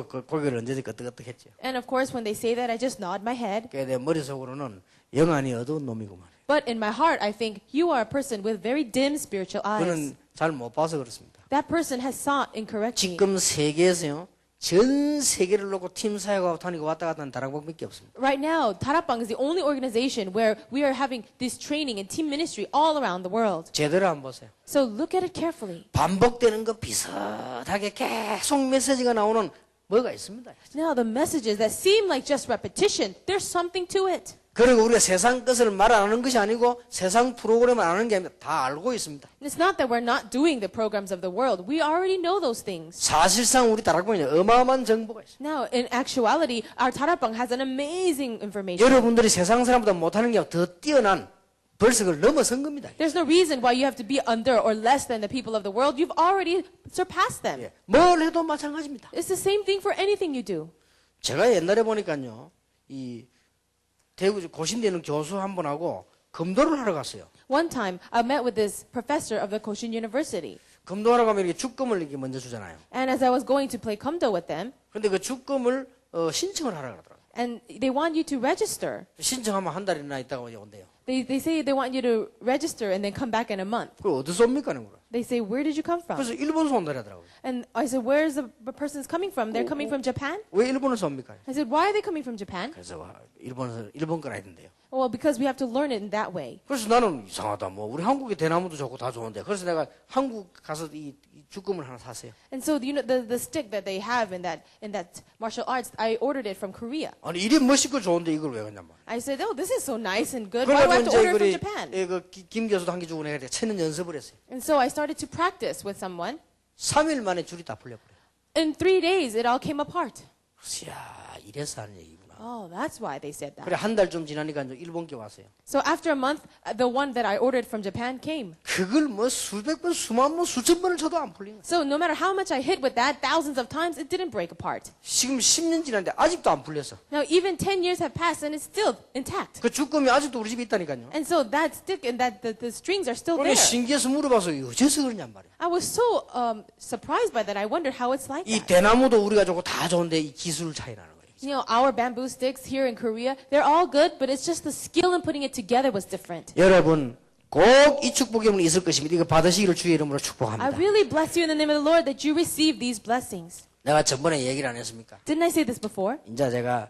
S1: 고개를 언제든지 끄덕끄덕했죠.
S2: And of course, when they say that, I just nod my head.
S1: 내 머릿속으로는 영안이 어두운 놈이구만.
S2: But in my heart, I think, you are a person with very dim spiritual eyes.
S1: 그는 잘 못 봐서 그렇습니다.
S2: That person has sought incorrectly.
S1: 지금 세계에서요. 전 세계를 놓고 팀 사역하고 다니고 왔다 갔다 하는 다락방밖에 없습니다.
S2: Right now, Tarakbang is the only organization where we are having this training and team ministry all around the world.
S1: 제대로 한번 보세요.
S2: So look at it carefully.
S1: 반복되는 거 비슷하게 계속 메시지가 나오는 뭐가 있습니다.
S2: Now, the messages that seem like just repetition, there's something to it.
S1: 그리고 우리가 세상 것을 말 안 하는 것이 아니고 세상 프로그램을 안 하는 게 아니라 다 알고 있습니다.
S2: And it's not that we're not doing the programs of the world. We already know those things.
S1: 사실상 우리 다락방에 어마어마한 정보가 있어요.
S2: Now, in actuality, our Tarakbang has an amazing information.
S1: 여러분들이 세상 사람보다 못하는 게 더 뛰어난 벌석을 넘어선 겁니다.
S2: There's no reason why you have to be under or less than the people of the world. You've already surpassed them.
S1: 예, 뭘 해도 마찬가지입니다.
S2: It's the same thing for anything you do.
S1: 제가 옛날에 보니까요, 이 대구 고신대 있는 교수 한 분하고 검도를 하러 갔어요.
S2: One time, I met with this professor of the Koshin University.
S1: 검도하러 가면 이렇게 죽금을 이렇게 먼저 주잖아요.
S2: And as I was going to play Kumdo with them,
S1: 근데 그 죽금을 신청을 하라 그러더라고요.
S2: and they want you to register.
S1: 신청하면 한 달이나 있다가 온대요.
S2: They say they want you to register and then come back in a month.
S1: 그 어디서 옵니까? 그래.
S2: They say, where did you come from?
S1: 그래서 일본에서 온다 하더라고요.
S2: And I said, where is the person's coming from? They're coming from Japan?
S1: 왜 일본에서 옵니까?
S2: I said, why are they coming from Japan?
S1: 그래서 일본 거라 했는데요.
S2: Well, because we have to learn it in that way.
S1: 그래서 나는 이상하다. 뭐 우리 한국에 대나무도 좋고 다 좋은데. 그래서 내가 한국 가서 이 죽금을 하나 샀어요.
S2: And so, you know, the stick that they have in that martial arts, I ordered it from Korea.
S1: 아니 이리 멋있고 좋은데 이걸 왜 갔냔 말이야.
S2: I said, oh, this is so nice and good. Why do I have
S1: 그래가지고
S2: to order it from
S1: 이제
S2: Japan?
S1: 김 교수도 한 개 주고 내가 천년 연습을 했어요.
S2: And so I started to practice with someone.
S1: 3일 만에 줄이 다 풀려버려요.
S2: In 3 days, it all came apart.
S1: 이야 이래서 하는 얘기구나.
S2: Oh, that's why they said
S1: 그래
S2: that.
S1: 한 달 좀 지나니까 이제 일본께 왔어요.
S2: So after a month, the one that I ordered from Japan came.
S1: 그걸 뭐 수백 번, 수만 번, 수천 번을 쳐도 안 풀리는 거예요.
S2: So no matter how much I hit with that, thousands of times, it didn't break apart.
S1: 지금 10년 지났는데 아직도 안 풀렸어.
S2: Now, even 10 years have passed and it's still intact.
S1: 그 죽금이 아직도 우리 집에 있다니까요.
S2: And so that stick and the strings are still
S1: 그래
S2: there.
S1: 신기해서 물어봐서 어째서 그러냔 말이야.
S2: I was so surprised by that. I wondered how it's like
S1: 이
S2: that.
S1: 대나무도 우리가 좋고 다 좋은데 이 기술 차이 나는 거예요.
S2: You know, our bamboo sticks here in Korea, they're all good, but it's just the skill in putting it together was different.
S1: 여러분 꼭 이 축복이 있을 것입니다. 이거 받으시기를 주의 이름으로
S2: I
S1: 축복합니다.
S2: really bless you in the name of the Lord that you receive these blessings.
S1: 내가 전번에 얘기를 안 했습니까?
S2: Didn't I say this before?
S1: 이제 제가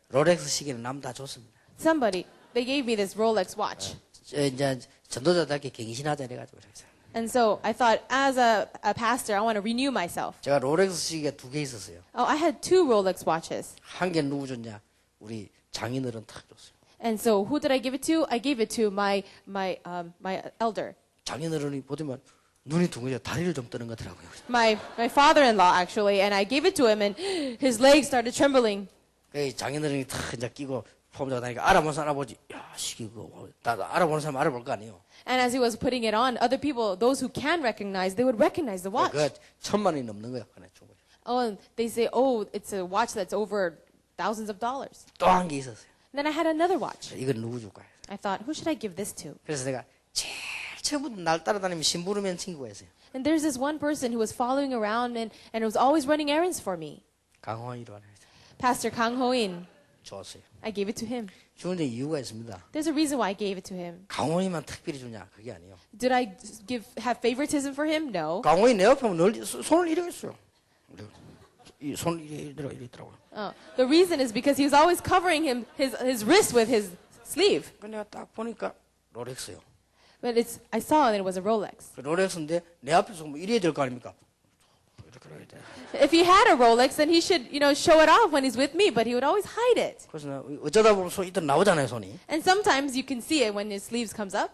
S1: 롤렉스 시계는 남 다 줬습니다.
S2: Somebody, they gave me this Rolex watch.
S1: 이제 전도자답게 갱신하자 이래가지고 그랬어요.
S2: And so I thought, as a pastor, I want to renew myself.
S1: 제가 롤렉스 시계 2개 있었어요.
S2: Oh, I had 2 Rolex watches.
S1: 한 개 누구 줬냐? 우리 장인어른 탁 줬어요.
S2: And so who did I give it to? I gave it to my elder.
S1: 장인어른이 보더만 눈이 둥그죠. 다리를 좀 뜨는 것 같더라고요.
S2: My father-in-law, actually. And I gave it to him, and his legs started trembling.
S1: 그 장인어른이 탁 이제 끼고 폼자가 다니까 알아보는 사람 알아보지. 야, 시계 그거 다 알아보는 사람 알아볼 거 아니에요.
S2: And as he was putting it on, other people, those who can recognize, they would recognize the watch.
S1: 그 1,000만 원이 넘는 거야. 그네 준 거예요.
S2: Oh, and they say, oh, it's a watch that's over thousands of dollars.
S1: 또 한 개 있었어요.
S2: Then I had another watch.
S1: 이건 누구 줄까?
S2: I thought, who should I give this to?
S1: 그래서 내가 제일 처음부터 날 따라다니면 심부름한 친구가 있어요.
S2: And there's this one person who was following around and was always running errands for me.
S1: 강호인이라고 하는
S2: Pastor Kang Ho-in.
S1: 줬어요.
S2: I gave it to him.
S1: 주는 데 이유가 있습니다.
S2: There's a reason why I gave it to him.
S1: 강호인만 특별히 주냐? 그게 아니에요.
S2: Did I have favoritism for him? No.
S1: 강호인 내 옆에 오면 늘 손을 이렇게 했어요. 이 손을 이렇게 있더라고요.
S2: The reason is because he was always covering his wrist with his sleeve.
S1: 그 내가 딱 보니까 롤렉스요.
S2: But I saw that it was a Rolex.
S1: 그 롤렉스인데 내 앞에서 뭐 이래야 될 거 아닙니까? 이렇게 해야 돼.
S2: If he had a Rolex, then he should, show it off when he's with me, but he would always hide it.
S1: 그래서 나 어쩌다 보면 손 이따 나오잖아요, 손이.
S2: And sometimes you can see it when his sleeves comes up.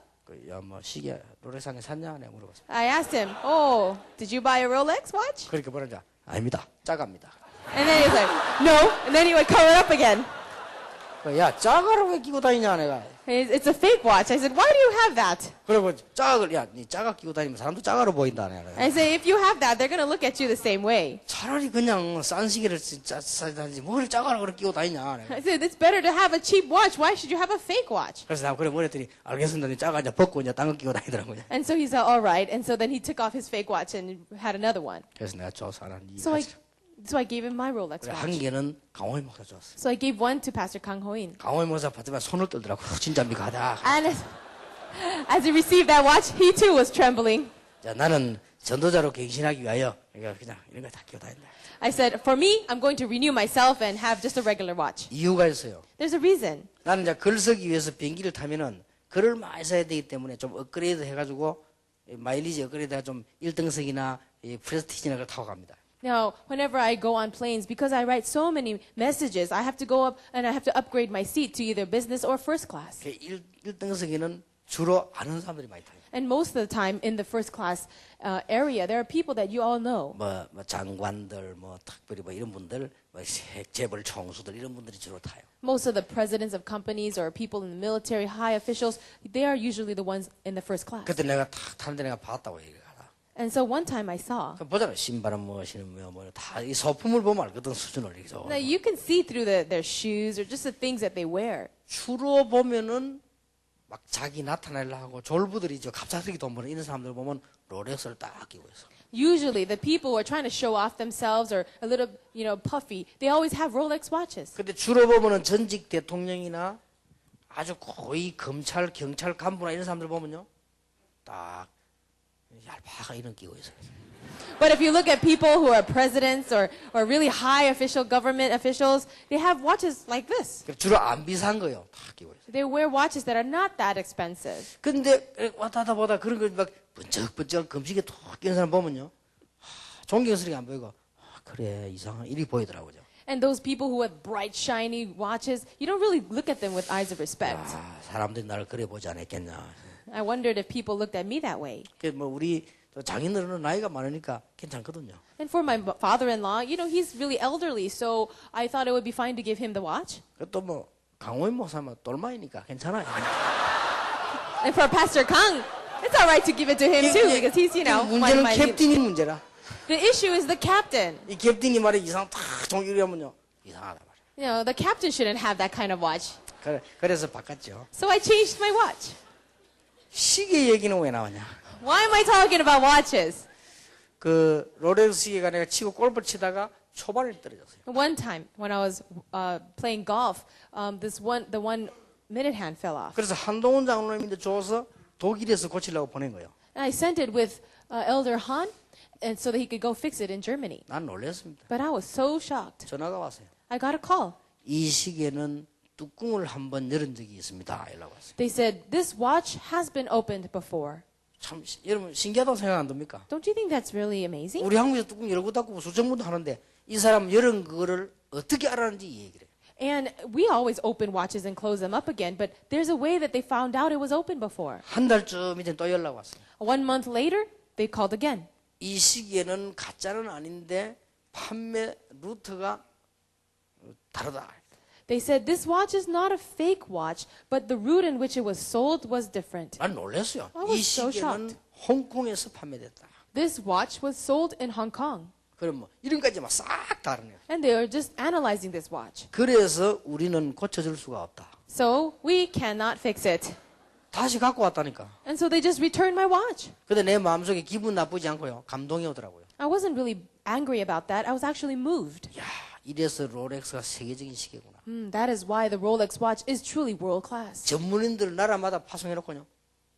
S1: 야, 뭐 시계 롤렉스 한 개 샀냐? 내가 물어봤어요.
S2: I asked him, oh, did you buy a Rolex watch?
S1: 그렇게 뭐라냐? 아닙니다. 짜갑니다.
S2: And then he was like, no. And then he would cover it up again.
S1: 야, 짜가를 왜 끼고 다니냐, 내가.
S2: It's a fake watch. I said, why do you have that?
S1: 그리고 짜가를, 야, 니 짜가 끼고 다니면 사람도 짜가로 보인다, 내가.
S2: I say, if you have that, they're going to look at you the same way.
S1: 차라리 그냥 싼 시계를 사다니지 뭘 짜가를 그렇게 끼고 다니냐, 내가.
S2: I said, it's better to have a cheap watch. Why should you have a fake watch?
S1: 그래서 내가 그래 뭐랬더니 알겠습니다. 니 짜가 이제 벗고 이제 딴 거 끼고 다니더라고요.
S2: And so he said, all right. And so then he took off his fake watch and had another one.
S1: 그래서 내가 줘서 하나 니
S2: So I gave him my Rolex
S1: 그래 한
S2: watch.
S1: 개는 강호인 목사 줬어.
S2: So I gave one to Pastor Kang Ho-in.
S1: 강호인 목사 받으면 손을 떨더라고. 진짜입니까? 하다.
S2: And as he received that watch, he too was trembling.
S1: 자, 나는 전도자로 갱신하기 위하여 그러니까 그냥 이런 거 다 끼고 다닌다.
S2: I said, for me, I'm going to renew myself and have just a regular watch.
S1: 이유가 있어요.
S2: There's a reason.
S1: 나는 이제 글 쓰기 위해서 비행기를 타면은 글을 많이 써야 되기 때문에 좀 업그레이드 해가지고 마일리지 업그레이드가 좀 1등석이나 프레스티지나 걸 타고 갑니다.
S2: Now, whenever I go on planes, because I write so many messages, I have to go up and I have to upgrade my seat to either business or first class.
S1: 1등석에는 주로 아는 사람들이 많이 타요.
S2: And most of the time in the first class area, there are people that you all know.
S1: 뭐 장관들, 뭐 특별히 뭐 이런 분들, 뭐 재벌 총수들 이런 분들이 주로 타요.
S2: Most of the presidents of companies or people in the military, high officials, they are usually the ones in the first class.
S1: 그때 내가 탁 타는데 내가 봤다고 얘기하라.
S2: And so one time I saw.
S1: 보잖아요. 신발은 뭐 신으면 뭐 다 이 소품을 보면 알거든 수준을 이죠.
S2: Now you can see through their shoes or just the things that they wear.
S1: 주로 보면은 막 자기 나타내려 하고 졸부들이죠. 갑자기 돈 버는 이런 사람들 보면 롤렉스를 딱 끼고 있어.
S2: Usually the people who are trying to show off themselves or a little, puffy, they always have Rolex watches.
S1: 근데 주로 보면은 전직 대통령이나 아주 거의 검찰, 경찰 간부나 이런 사람들 보면요. 딱 얄팍하게 이런 끼고 있어요.
S2: But if you look at people who are presidents or really high official government officials, they have watches like this.
S1: 주로 안 비싼 거요. 다 끼고 있어요.
S2: They wear watches that are not that expensive.
S1: 근데 왔다 갔다 보다 그런 거 막 번쩍번쩍 금식에 툭 끼는 사람 보면요. 존경스럽게 안 보이고 그래 이상한 일이 보이더라고요.
S2: And those people who have bright, shiny watches, you don't really look at them with eyes of respect.
S1: 사람들이 나를 그래 보지 않았겠냐.
S2: I wondered if people looked at me that way.
S1: 뭐 우리 장인어른은 나이가 많으니까 괜찮거든요.
S2: And for my father-in-law, he's really elderly, so I thought it would be fine to give him the watch.
S1: 또 뭐 강호인 목사면 똘마이니까 괜찮아요.
S2: And for Pastor Kang, it's all right to give it to him too, because he's,
S1: 문제는 캡틴이 문제라.
S2: The issue is the captain.
S1: 이 캡틴이 말에 이상 탁 종이라면요 이상하다 말이야.
S2: The captain shouldn't have that kind of watch.
S1: 그래서 바꿨죠.
S2: So I changed my watch.
S1: 시계 얘기는 왜 나오냐?
S2: Why am I talking about watches?
S1: 그 롤렉스 시계가 내가 치고 골프 치다가 초반에 떨어졌어요.
S2: One time when I was playing golf, the one minute hand fell off.
S1: 그래서 한동훈 장로님한테 줘서 독일에서 고치려고 보낸 거예요.
S2: And I sent it with Elder Han, and so that he could go fix it in Germany.
S1: 난 놀랐습니다.
S2: But I was so shocked.
S1: 전화가 왔어요.
S2: I got a call.
S1: 이 시계는 뚜껑을 한번 열은 적이 있습니다. 연락 왔어요.
S2: They said, this watch has been opened before.
S1: 참 여러분 신기하다고 생각 안 듭니까?
S2: Don't you think that's really amazing?
S1: 우리 한국에서 뚜껑 열고 닫고 수정문도 하는데 이 사람 열은 그거를 어떻게 알았는지 이 얘기를 해요.
S2: And we always open watches and close them up again, but there's a way that they found out it was open before.
S1: 한 달쯤 이제 또 연락 왔어요.
S2: 1 month later, they called again.
S1: 이 시기에는 가짜는 아닌데 판매 루트가 다르다.
S2: They said this watch is not a fake watch, but the route in which it was sold was different.
S1: 난 놀랐어요.
S2: I was
S1: 이
S2: so
S1: 시계는
S2: shocked.
S1: 홍콩에서 판매됐다.
S2: This watch was sold in Hong Kong.
S1: 그럼 뭐 이런까지 막 싹 다르네요.
S2: And they are just analyzing this watch.
S1: 그래서 우리는 고쳐줄 수가 없다.
S2: So we cannot fix it.
S1: 다시 갖고 왔다니까.
S2: And so they just returned my watch.
S1: 근데 내 마음속에 기분 나쁘지 않고요. 감동이 오더라고요.
S2: I wasn't really angry about that. I was actually moved.
S1: 야, 이래서 롤렉스가 세계적인 시계구나.
S2: That is why the Rolex watch is truly world class.
S1: 전문인들 나라마다 파송해놓고요.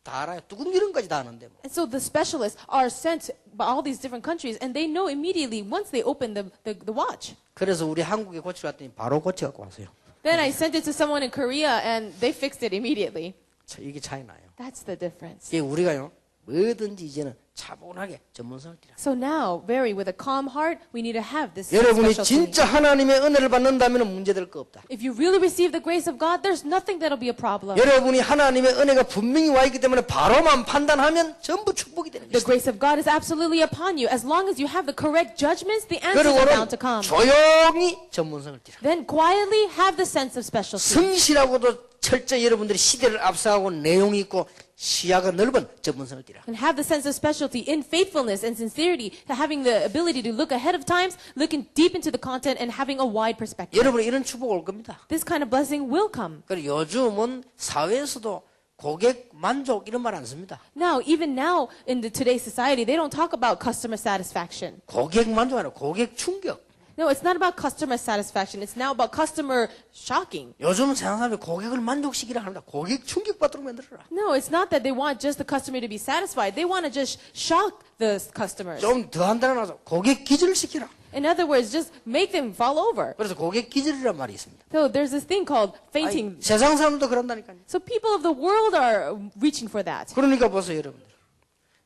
S1: 다 알아요. 뚜껑 이름까지 다 아는데 뭐.
S2: And so the specialists are sent by all these different countries, and they know immediately once they open the watch.
S1: 그래서 우리 한국에 고치러 왔더니 바로 고쳐갖고 왔어요.
S2: Then I sent it to someone in Korea, and they fixed it immediately.
S1: 이게 차이 나요.
S2: That's the difference.
S1: 이게 우리가요. 뭐든지 이제는 차분하게 전문성을 띠라.
S2: So now, with a calm heart, we need to have this
S1: 여러분이
S2: specialty.
S1: 진짜 하나님의 은혜를 받는다면 문제될 거 없다.
S2: If you really receive the grace of God, there's nothing that'll be a problem.
S1: 여러분이 하나님의 은혜가 분명히 와 있기 때문에 바로만 판단하면 전부 축복이 되는
S2: The
S1: 것이다.
S2: grace of God is absolutely upon you. As long as you have the correct judgments, the answers are bound to
S1: 그리고는
S2: come.
S1: 조용히 전문성을 띠라.
S2: Then quietly have the sense of specialty.
S1: 성실하고도 철저히 여러분들이 시대를 앞서가고 내용이 있고 시야가 넓은 전문성을 띠라.
S2: And have the sense of specialty in faithfulness and sincerity, to having the ability to look ahead of times, looking deep into the content, and having a wide perspective.
S1: 여러분이 이런 축복 올 겁니다.
S2: This kind of blessing will come.
S1: 그리고 요즘은 사회에서도 고객 만족 이런 말 안 씁니다.
S2: Now, even now in today's society, they don't talk about customer satisfaction.
S1: 고객 만족 아니라 고객 충격.
S2: No, it's not about customer satisfaction. It's now about customer shocking.
S1: 요즘 세상 사람들이 고객을 만족시키라 합니다. 고객 충격받도록 만들어라.
S2: No, it's not that they want just the customer to be satisfied. They want to just shock the customers.
S1: 좀 더 한다고 고객 기절을 시키라.
S2: In other words, just make them fall over.
S1: 그래서 고객 기절이란 말이 있습니다.
S2: So there's this thing called
S1: 아니,
S2: fainting.
S1: 세상 사람도 그런다니까요.
S2: So people of the world are reaching for that.
S1: 그러니까 보세요, 여러분들.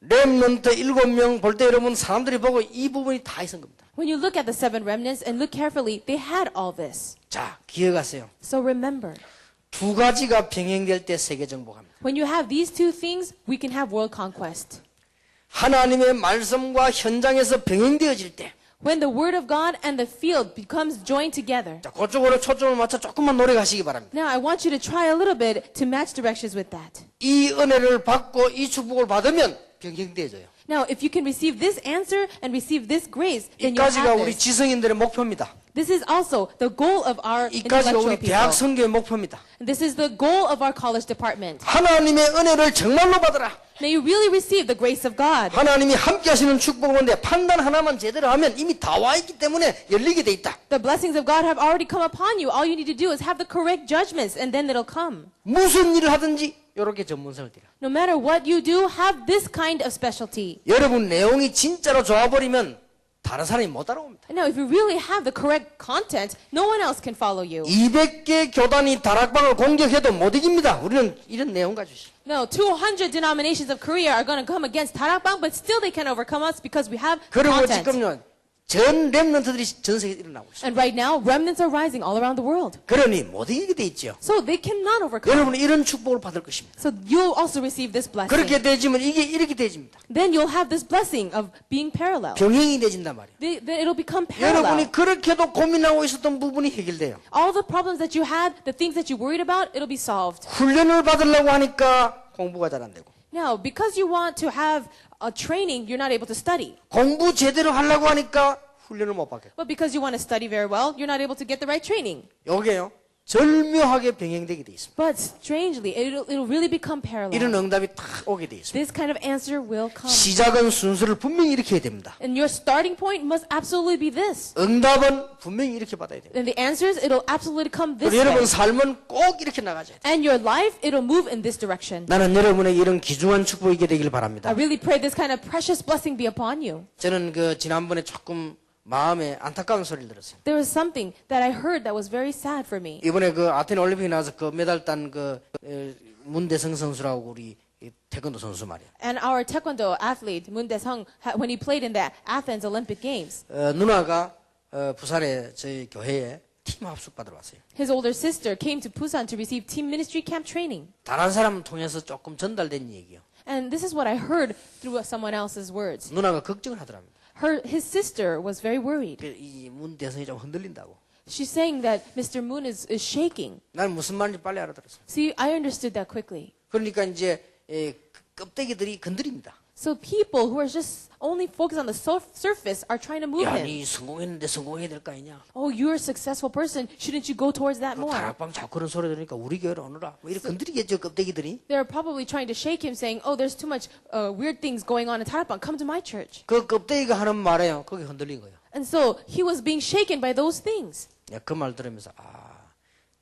S1: 렘넌트 7명 볼 때 여러분 사람들이 보고 이 부분이 다 있은 겁니다.
S2: When you look at the 7 remnants and look carefully, they had all this.
S1: 자, 기억하세요.
S2: So remember,
S1: 두 가지가 병행될 때 세계 정복합니다.
S2: when you have these two things, we can have world conquest.
S1: 하나님의 말씀과 현장에서 병행되어질 때,
S2: When the word of God and the field becomes joined together.
S1: 자, 그쪽으로 초점을 맞춰 조금만 노래 가시기 바랍니다.
S2: Now, I want you to try a little bit to match directions with that.
S1: 이 은혜를 받고 이 축복을 받으면 병행되어져요.
S2: Now, if you can receive this answer and receive this grace, then you'll
S1: 이까지가
S2: have
S1: 우리
S2: this.
S1: 지성인들의 목표입니다.
S2: This is also the goal of our
S1: 이까지가
S2: intellectual
S1: 우리 대학
S2: people.
S1: 선교의 목표입니다.
S2: This is the goal of our college department.
S1: 하나님의 은혜를 정말로 받으라.
S2: May you really receive the grace of God.
S1: 하나님이 함께 하시는 축복을 보는데 판단 하나만 제대로 하면 이미 다 와 있기 때문에 열리게 돼 있다.
S2: The blessings of God have already come upon you. All you need to do is have the correct judgments, and then it'll come.
S1: 무슨 일을 하든지 이렇게 전문성을 띠라.
S2: No matter what you do, have this kind of specialty.
S1: 여러분 내용이 진짜로 좋아버리면 다른 사람이 못 따라옵니다.
S2: Now, if you really have the correct content, no one else can follow you.
S1: 200개 교단이 다락방을 공격해도 못 이깁니다. 우리는 이런 내용 가지고.
S2: No, 200 denominations of Korea are going to come against Tarakbang, but still they can overcome us because we have
S1: 그리고
S2: content.
S1: 지금요 전 렘넌트들이 전 세계에 일어나고 있어요.
S2: And right now, remnants are rising all around the world.
S1: 그러니 못 이기게 돼 있죠.
S2: So they cannot overcome.
S1: 여러분은 이런 축복을 받을 것입니다.
S2: So you'll also receive this blessing.
S1: 그렇게 되지면 이게 이렇게 되집니다.
S2: Then you'll have this blessing of being parallel.
S1: 병행이 되진단 말이에요.
S2: Then it'll become parallel.
S1: 여러분이 그렇게도 고민하고 있었던 부분이 해결돼요.
S2: All the problems that you had, the things that you worried about, it'll be solved.
S1: 훈련을 받으려고 하니까 공부가 잘 안 되고
S2: Now, because you want to have a training, you're not able to study.
S1: 공부 제대로 하려고 하니까 훈련을 못 받게.
S2: But because you want to study very well, you're not able to get the right training.
S1: 요게요 절묘하게 병행되게 돼 있습니다.
S2: But strangely, it'll really become
S1: 이런
S2: parallel.
S1: 응답이 딱 오게 돼 있습니다.
S2: This kind of answer will come.
S1: 시작은 순서를 분명히 이렇게 해야 됩니다.
S2: And your starting point must absolutely be this.
S1: 응답은 분명히 이렇게 받아야 됩니다.
S2: And the answers, it'll absolutely come this
S1: 그리고 여러분
S2: way.
S1: 삶은 꼭 이렇게 나가줘야 돼요.
S2: And your life, it'll move in this direction.
S1: 나는 여러분에게 이런 귀중한 축복이 있게 되길
S2: I
S1: 바랍니다.
S2: really pray this kind of precious blessing be upon you.
S1: 저는 그 지난번에 조금 마음에 안타까운 소리를 들었어요.
S2: There was something that I heard that was very sad for me.
S1: 이번에 그 아테네 올림픽에 나와서 그 메달 딴 그 문대성 선수라고 우리 이 태권도 선수 말이야.
S2: And our taekwondo athlete, Moon Dae-sung, when he played in the Athens Olympic Games,
S1: 누나가 부산에 저희 교회에 팀 합숙 받으러 왔어요.
S2: his older sister came to Busan to receive team ministry camp training.
S1: 다른 사람 통해서 조금 전달된 얘기요.
S2: And this is what I heard through someone else's words.
S1: 누나가 걱정을 하더랍니다.
S2: His sister was very worried.
S1: 이 문대성이 좀 흔들린다고.
S2: She's saying that Mr. Moon is shaking.
S1: 난 무슨 말인지 빨리 알아들었어.
S2: See, I understood that quickly.
S1: 그러니까 이제 껍데기들이 건드립니다.
S2: So people who are just only focused on the surface are trying to move
S1: 야,
S2: him.
S1: 니 성공했는데 성공해야 될 거 아니냐?
S2: Oh, you're a successful person. Shouldn't you go towards that more?
S1: 다락방 자꾸 그런 소리 들으니까 우리 교회로 오너라. 뭐 이렇게 건드리겠죠, 껍데기들이.
S2: They're probably trying to shake him, saying, "Oh, there's too much weird things going on in Tarapang. Come to my church."
S1: 그 껍데기가 하는 말에요. 거기 흔들린 거예요.
S2: And so he was being shaken by those things.
S1: 그 말 들으면서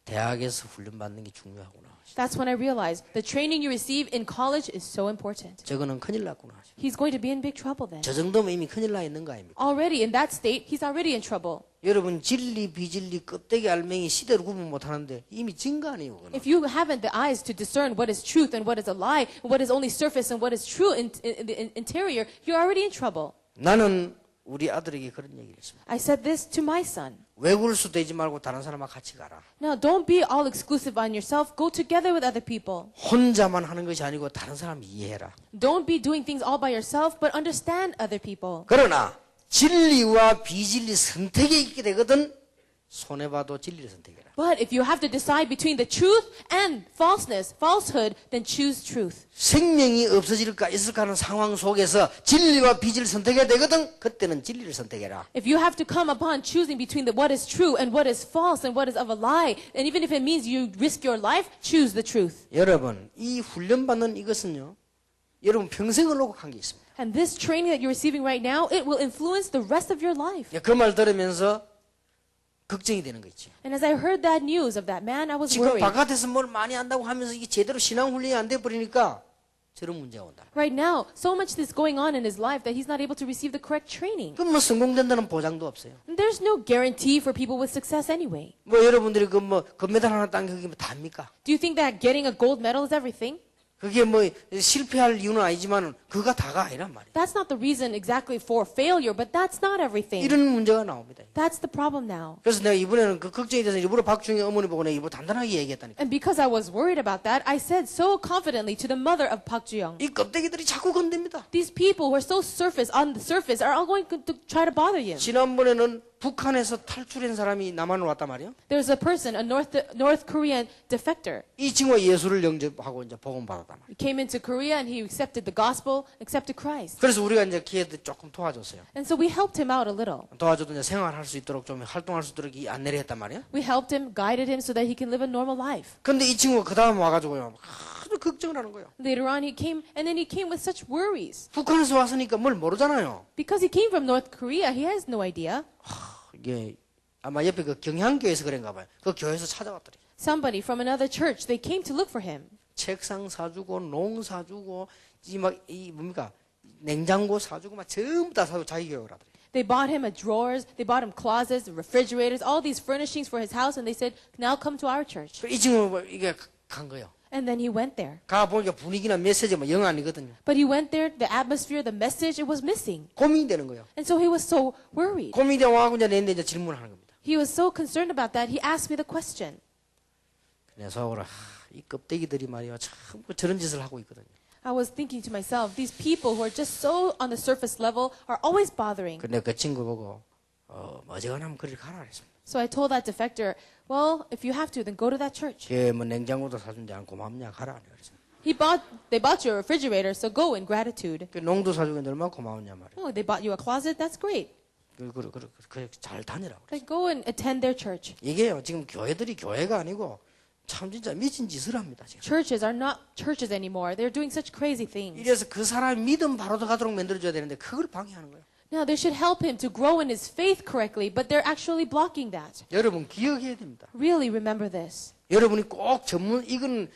S1: 대학에서 훈련 받는 게 중요하구나.
S2: That's when I realized the training you receive in college is so important.
S1: 저거는 큰일 났구나.
S2: He's going to be in big trouble then.
S1: 저 정도면 이미 큰일 나 있는 거 아닙니까?
S2: Already in that state, he's already in trouble.
S1: 여러분 진리 비진리 껍데기 알맹이 시대를 구분 못하는데 이미 진 거 아니에요. 그거는.
S2: If you haven't the eyes to discern what is truth and what is a lie, what is only surface and what is true in the interior, you're already in trouble.
S1: 나는 우리 아들에게 그런 얘기를 했습니다.
S2: I said this to my son.
S1: 외굴수 되지 말고 다른 사람하고 같이 가라.
S2: Now, don't be all exclusive on yourself. Go together with other people.
S1: 혼자만 하는 것이 아니고 다른 사람 이해해라.
S2: Don't be doing things all by yourself, but understand other people.
S1: 그러나 진리와 비진리 선택에 있게 되거든 손해봐도 진리를 선택해라.
S2: But if you have to decide between the truth and falsehood, then choose truth.
S1: 생명이 없어질까 있을까 하는 상황 속에서 진리와 비진리를 선택해야 되거든 그때는 진리를 선택해라.
S2: If you have to come upon choosing between what is true and what is false and what is of a lie, and even if it means you risk your life, choose the truth.
S1: 여러분 이 훈련받는 이것은요 여러분 평생을 놓고 한 게 있습니다.
S2: And this training that you're receiving right now, it will influence the rest of your life.
S1: 그 말 들으면서 걱정이 되는 거 있죠.
S2: And as I heard that news of that man, I was
S1: 지금
S2: worried.
S1: 바깥에서 뭘 많이 한다고 하면서 이게 제대로 신앙 훈련이 안 돼 버리니까 저런 문제가 온다.
S2: Right now, so much is going on in his life that he's not able to receive the correct training.
S1: 그럼 뭐 성공된다는 보장도 없어요.
S2: And there's no guarantee for people with success anyway.
S1: 뭐 여러분들이 그 뭐 금메달 하나 딴 게 그게 뭐 답니까?
S2: Do you think that getting a gold medal is everything?
S1: 그게 뭐 실패할 이유는 아니지만 그가 다가 아니란 말이에요.
S2: That's not the reason exactly for failure, but that's not everything.
S1: 이런 문제가 나옵니다.
S2: That's the problem now.
S1: 그래서 내가 이번에는 그 걱정이 돼서 일부러 박중희 어머니 보고 내가 일부러 단단하게 얘기했다니까.
S2: And because I was worried about that, I said so confidently to the mother of Park Ju-young,
S1: 이 껍데기들이 자꾸 건듭니다.
S2: these people who are so on the surface are all going to try to bother you.
S1: 지난번에는 북한에서 탈출한 사람이 남한으로 왔단 말이에요.
S2: There's a person, a North Korean defector.
S1: 이 친구가 예수를 영접하고 이제 복음 받았단 말이에요.
S2: He came into Korea and he accepted the gospel, accepted Christ.
S1: 그래서 우리가 이제 기회도 조금 도와줬어요.
S2: And so we helped him out a little.
S1: 도와줘도 이제 생활할 수 있도록 좀 활동할 수 있도록 안내를 했단 말이에요.
S2: We helped him, guided him so that he can live a normal life.
S1: 근데 이 친구가 그 다음 와가지고요. 하도 걱정을 하는 거예요.
S2: Later on, he came, and then he came with such worries.
S1: 북한에서 왔으니까 뭘 모르잖아요.
S2: Because he came from North Korea, he has no idea.
S1: 이게 아마 옆에 그 경향교회에서 그런가 봐요. 그 교회에서 찾아왔더니.
S2: Somebody from another church, they came to look for him.
S1: 책상 사주고 농 사주고 이 뭡니까 냉장고 사주고 막 전부 다 사주고 자기 교육을 하더래.
S2: They bought him drawers, they bought him closets, refrigerators, all these furnishings for his house, and they said, "Now come to our church."
S1: 이 친구 이게 간 거예요.
S2: And then he went there.
S1: 가 보니까 분위기나 메시지가 영 아니거든요.
S2: But he went there, the atmosphere, the message, it was missing.
S1: 고민이 되는 거예요.
S2: And so he was so worried.
S1: 고민이 되고 와고 이제 내는데 이제 질문하는 겁니다.
S2: He was so concerned about that, he asked me the question.
S1: 내 속으로 이 껍데기들이 말이야 참 저런 짓을 하고 있거든요.
S2: I was thinking to myself, these people who are just so on the surface level are always bothering.
S1: 근데 그 친구 보고 어지간하면 그리 가라 그랬습니다.
S2: So I told that defector, well, if you have to, then go to that church.
S1: 뭐 냉장고도 사준데 안 고맙냐 가라 그랬습니다.
S2: They bought you a refrigerator, so go in gratitude.
S1: 그 농도 사주는데 얼마나 고마웠냐 말이에요.
S2: Oh, they bought you a closet? That's great.
S1: 잘 다니라고.
S2: Like, go and attend their church.
S1: 이게요 지금 교회들이 교회가 아니고 참 진짜 미친 짓을 합니다 지금.
S2: Churches are not churches anymore. They're doing such crazy things.
S1: 이래서 그 사람이 믿음 바로 가도록 만들어줘야 되는데 그걸 방해하는 거예요.
S2: Now, they should help him to grow in his faith correctly, but they're actually blocking that.
S1: 여러분 기억해야 됩니다.
S2: Really remember this.
S1: 여러분이 꼭 이건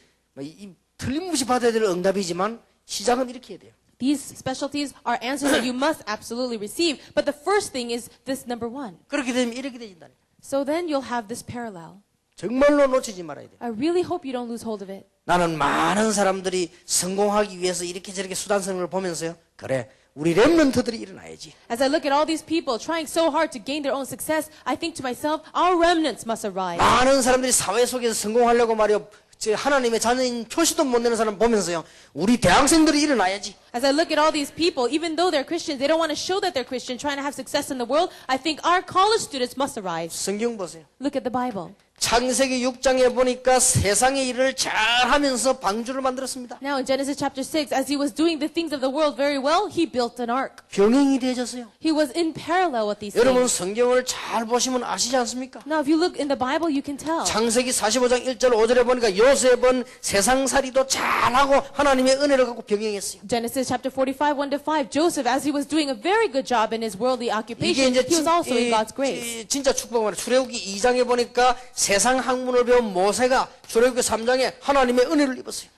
S1: 틀림없이 받아야 될 응답이지만 시작은 이렇게 해야 돼요.
S2: These specialties are answers that you must absolutely receive, but the first thing is this number one.
S1: 그렇게 되면 이렇게 되진다니까.
S2: So then you'll have this parallel.
S1: 정말로 놓치지 말아야 돼요.
S2: I really hope you don't lose hold of it.
S1: 나는 많은 사람들이 성공하기 위해서 이렇게 저렇게 수단 쓰는 걸 보면서요. 그래, 우리 렘넌트들이 일어나야지.
S2: As I look at all these people trying so hard to gain their own success, I think to myself, our remnants must arise.
S1: 많은 사람들이 사회 속에서 성공하려고 말이요. 하나님의 자녀인 표시도 못 내는 사람 보면서요. 우리 대학생들이 일어나야지.
S2: As I look at all these people, even though they're Christians, they don't want to show that they're Christian, trying to have success in the world. I think our college students must arise.
S1: 성경 보세요.
S2: Look at the Bible.
S1: 창세기 6장에 보니까 세상의 일을 잘 하면서 방주를 만들었습니다.
S2: Now in Genesis chapter 6, as he was doing the things of the world very well, he built an ark.
S1: 병행이 되어졌어요.
S2: He was in parallel with these
S1: 여러분
S2: things.
S1: 성경을 잘 보시면 아시지 않습니까?
S2: Now if you look in the Bible, you can tell.
S1: 창세기 45장 1절 5절에 보니까 요셉은 세상살이도 잘하고 하나님의 은혜를 갖고 병행했어요.
S2: Genesis chapter 45, 1 to 5, Joseph, as he was doing a very good job in his worldly occupation, he was also in God's grace.
S1: 진짜 축복은 출애굽기 2장에 보니까 세상 학문을 배운 모세가 출애굽기 3장에 하나님의 은혜를 입었어요.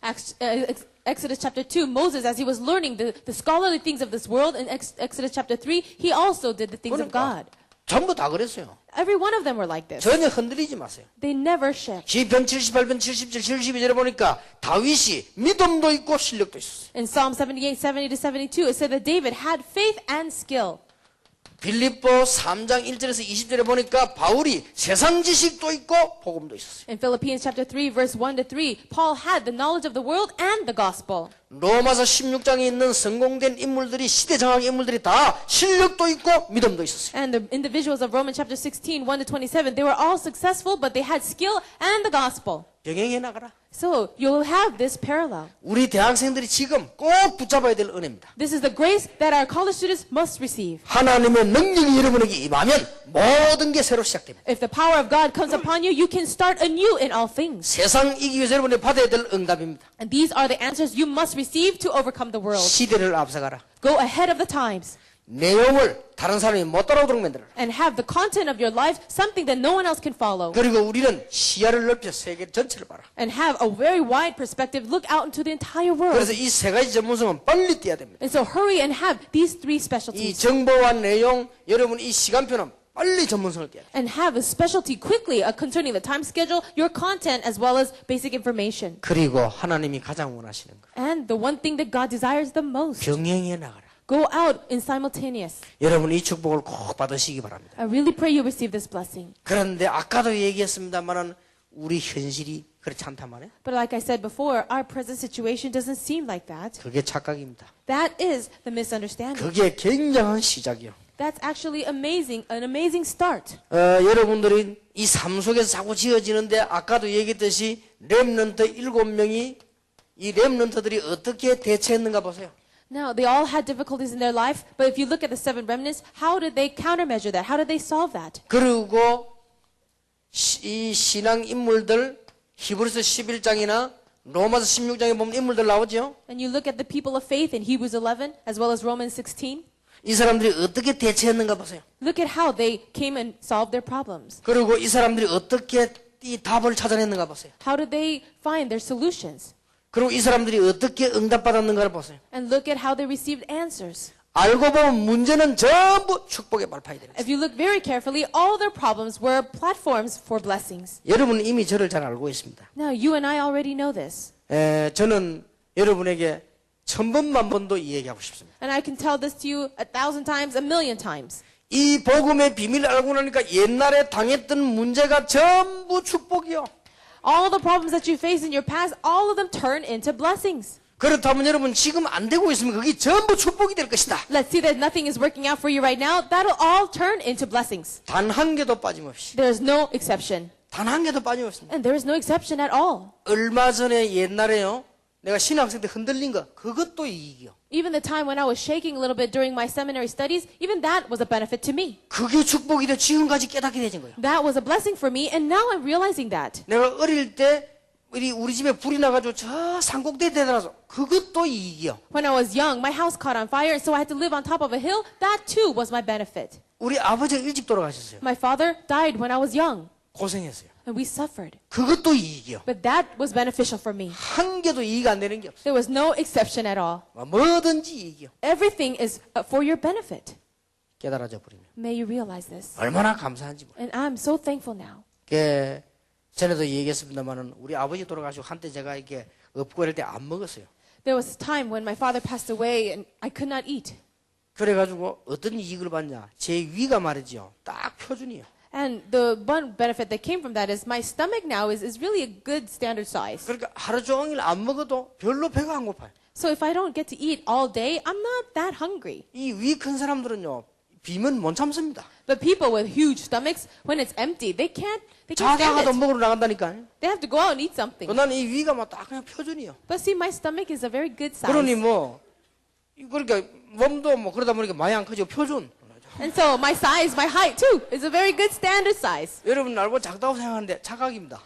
S2: Exodus chapter 2, Moses, as he was learning the scholarly things of this world, in Exodus chapter 3, he also did the things of God.
S1: 전부 다 그랬어요.
S2: Every one of them were like this.
S1: 전혀 흔들리지 마세요.
S2: They never shift.
S1: 시편 78편 77, 72절에 보니까 다윗이 믿음도 있고 실력도 있었어요.
S2: In Psalm 78, 70 to 72, it said that David had faith and skill.
S1: 빌립보 3장 1절에서 20절에 보니까 바울이 세상 지식도 있고 복음도 있었어요.
S2: In Philippians chapter 3, verse 1 to 3, Paul had the knowledge of the world and the gospel.
S1: 로마서 16장에 있는 성공된 인물들이 시대 정확 인물들이 다 실력도 있고 믿음도 있었어요.
S2: And the individuals of Romans chapter 16, 1 to 27, they were all successful, but they had skill and the gospel.
S1: 병행해 나가라.
S2: So you'll have this parallel.
S1: 우리 대학생들이 지금 꼭 붙잡아야 될 은혜입니다.
S2: This is the grace that our college students must receive.
S1: 하나님의 능력이 여러분에게 임하면 모든 게 새로 시작됩니다.
S2: If the power of God comes upon you, you can start anew in all things.
S1: 세상 이기기 위해서 여러분이 받아야 될 응답입니다.
S2: And these are the answers you must receive to overcome the world.
S1: 시대를 앞서가라.
S2: Go ahead of the times.
S1: 내용을 다른 사람이 못 따라오도록 만들어라.
S2: And have the content of your life something that no one else can follow.
S1: 그리고 우리는 시야를 넓혀 세계 전체를 봐라.
S2: And have a very wide perspective. Look out into the entire world.
S1: 그래서 이 세 가지 전문성은 빨리 띄어야 됩니다.
S2: And so hurry and have these three
S1: 이
S2: specialties.
S1: 정보와 내용, 여러분 이 시간표는 빨리 전문성을 띄어야 돼요.
S2: And have a specialty quickly concerning the time schedule, your content, as well as basic information.
S1: 그리고 하나님이 가장 원하시는 것.
S2: And the one thing that God desires the most.
S1: 병행해 나가라.
S2: Go out in simultaneous.
S1: 여러분 이 축복을 꼭 받으시기 바랍니다.
S2: I really pray you receive this blessing.
S1: 그런데 아까도 얘기했습니다만은 우리 현실이 그렇지 않단 말이에요.
S2: But like I said before, our present situation doesn't seem like that.
S1: 그게 착각입니다.
S2: That is the misunderstanding.
S1: 그게 굉장한 시작이요.
S2: That's actually amazing, an amazing start.
S1: 여러분들이 이 삶 속에서 자꾸 지어지는데 아까도 얘기했듯이 렘넌트 7명이 이 렘넌트들이 어떻게 대처했는가 보세요.
S2: Now, they all had difficulties in their life, but if you look at the 7 remnants, how did they countermeasure that? How did they solve that?
S1: 그리고 이 신앙 인물들 히브리서 11장이나 로마서 16장에 보면 인물들 나오죠.
S2: And you look at the people of faith in Hebrews 11 as well as Romans 16.
S1: 이 사람들이 어떻게 대처했는가 보세요.
S2: Look at how they came and solved their problems.
S1: 그리고 이 사람들이 어떻게 이 답을 찾아냈는가 보세요.
S2: How did they find their solutions?
S1: 그리고 이 사람들이 어떻게 응답받았는가를 보세요.
S2: And look at how they received answers.
S1: 알고 보면 문제는 전부 축복의 발판이 되는 거예요.
S2: If you look very carefully, all their problems were platforms for blessings.
S1: 여러분은 이미 저를 잘 알고 있습니다.
S2: Now, you and I already know this.
S1: 저는 여러분에게 1000번만 번도 이 얘기하고 싶습니다.
S2: And I can tell this to you 1,000 times, 1,000,000 times.
S1: 이 복음의 비밀을 알고 나니까 옛날에 당했던 문제가 전부 축복이요.
S2: All the problems that you face in your past, all of them turn into blessings.
S1: 그렇다면 여러분 지금 안 되고 있으면 그게 전부 축복이 될 것이다.
S2: Let's see that nothing is working out for you right now. That'll all turn into blessings.
S1: 단 한 개도 빠짐없이.
S2: There's no exception.
S1: 단 한 개도 빠짐없습니다.
S2: And there is no exception at all.
S1: 얼마 전에 옛날에요. 내가 신학생 때 흔들린 거 그것도 이익이요.
S2: Even the time when I was shaking a little bit during my seminary studies, even that was a benefit to me.
S1: 그게 축복이 돼 지금까지 깨닫게 되는 거예요.
S2: That was a blessing for me, and now I'm realizing that.
S1: 내가 어릴 때 우리 집에 불이 나가지고 저 산꼭대에 대달아서 그것도 이익이요.
S2: When I was young, my house caught on fire, and so I had to live on top of a hill. That too was my benefit.
S1: 우리 아버지가 일찍 돌아가셨어요.
S2: My father died when I was young,
S1: 고생했어요.
S2: and we suffered.
S1: 그것도 이익이요.
S2: But that was beneficial for me.
S1: 한 개도 이익 안 되는 게 없어요.
S2: There was no exception at all.
S1: 뭐든지 이익이요.
S2: Everything is for your benefit.
S1: 깨달아져 버리면
S2: May you realize this.
S1: 얼마나 감사한지 몰라요.
S2: And I'm so thankful now.
S1: 전에도 얘기했습니다만은 우리 아버지 돌아가시고 한때 제가 이렇게 없고 이럴 때 안 먹었어요.
S2: There was a time when my father passed away and I could not eat.
S1: 그래가지고 어떤 이익을 받냐? 제 위가 말이죠. 딱 표준이에요.
S2: And the one benefit that came from that is my stomach now is really a good standard size.
S1: 그러니까 하루 종일 안 먹어도 별로 배가 안 고파요.
S2: So if I don't get to eat all day, I'm not that hungry.
S1: 이 위 큰 사람들은요, 비면 못 참습니다.
S2: But people with huge stomachs, when it's empty, they can't stand
S1: 자다가도
S2: it.
S1: 먹으러 나간다니까.
S2: They have to go out and eat something.
S1: 나는 이 위가 막 딱 그냥 표준이요.
S2: But see, my stomach is a very good
S1: 그러니
S2: size.
S1: 뭐 그러니까 몸도 뭐 그러다 보니까 많이 안 크죠. 표준.
S2: And so my size, my height too, is a very good standard size.
S1: 여러분 날 보고 작다고 생각하는데 착각입니다.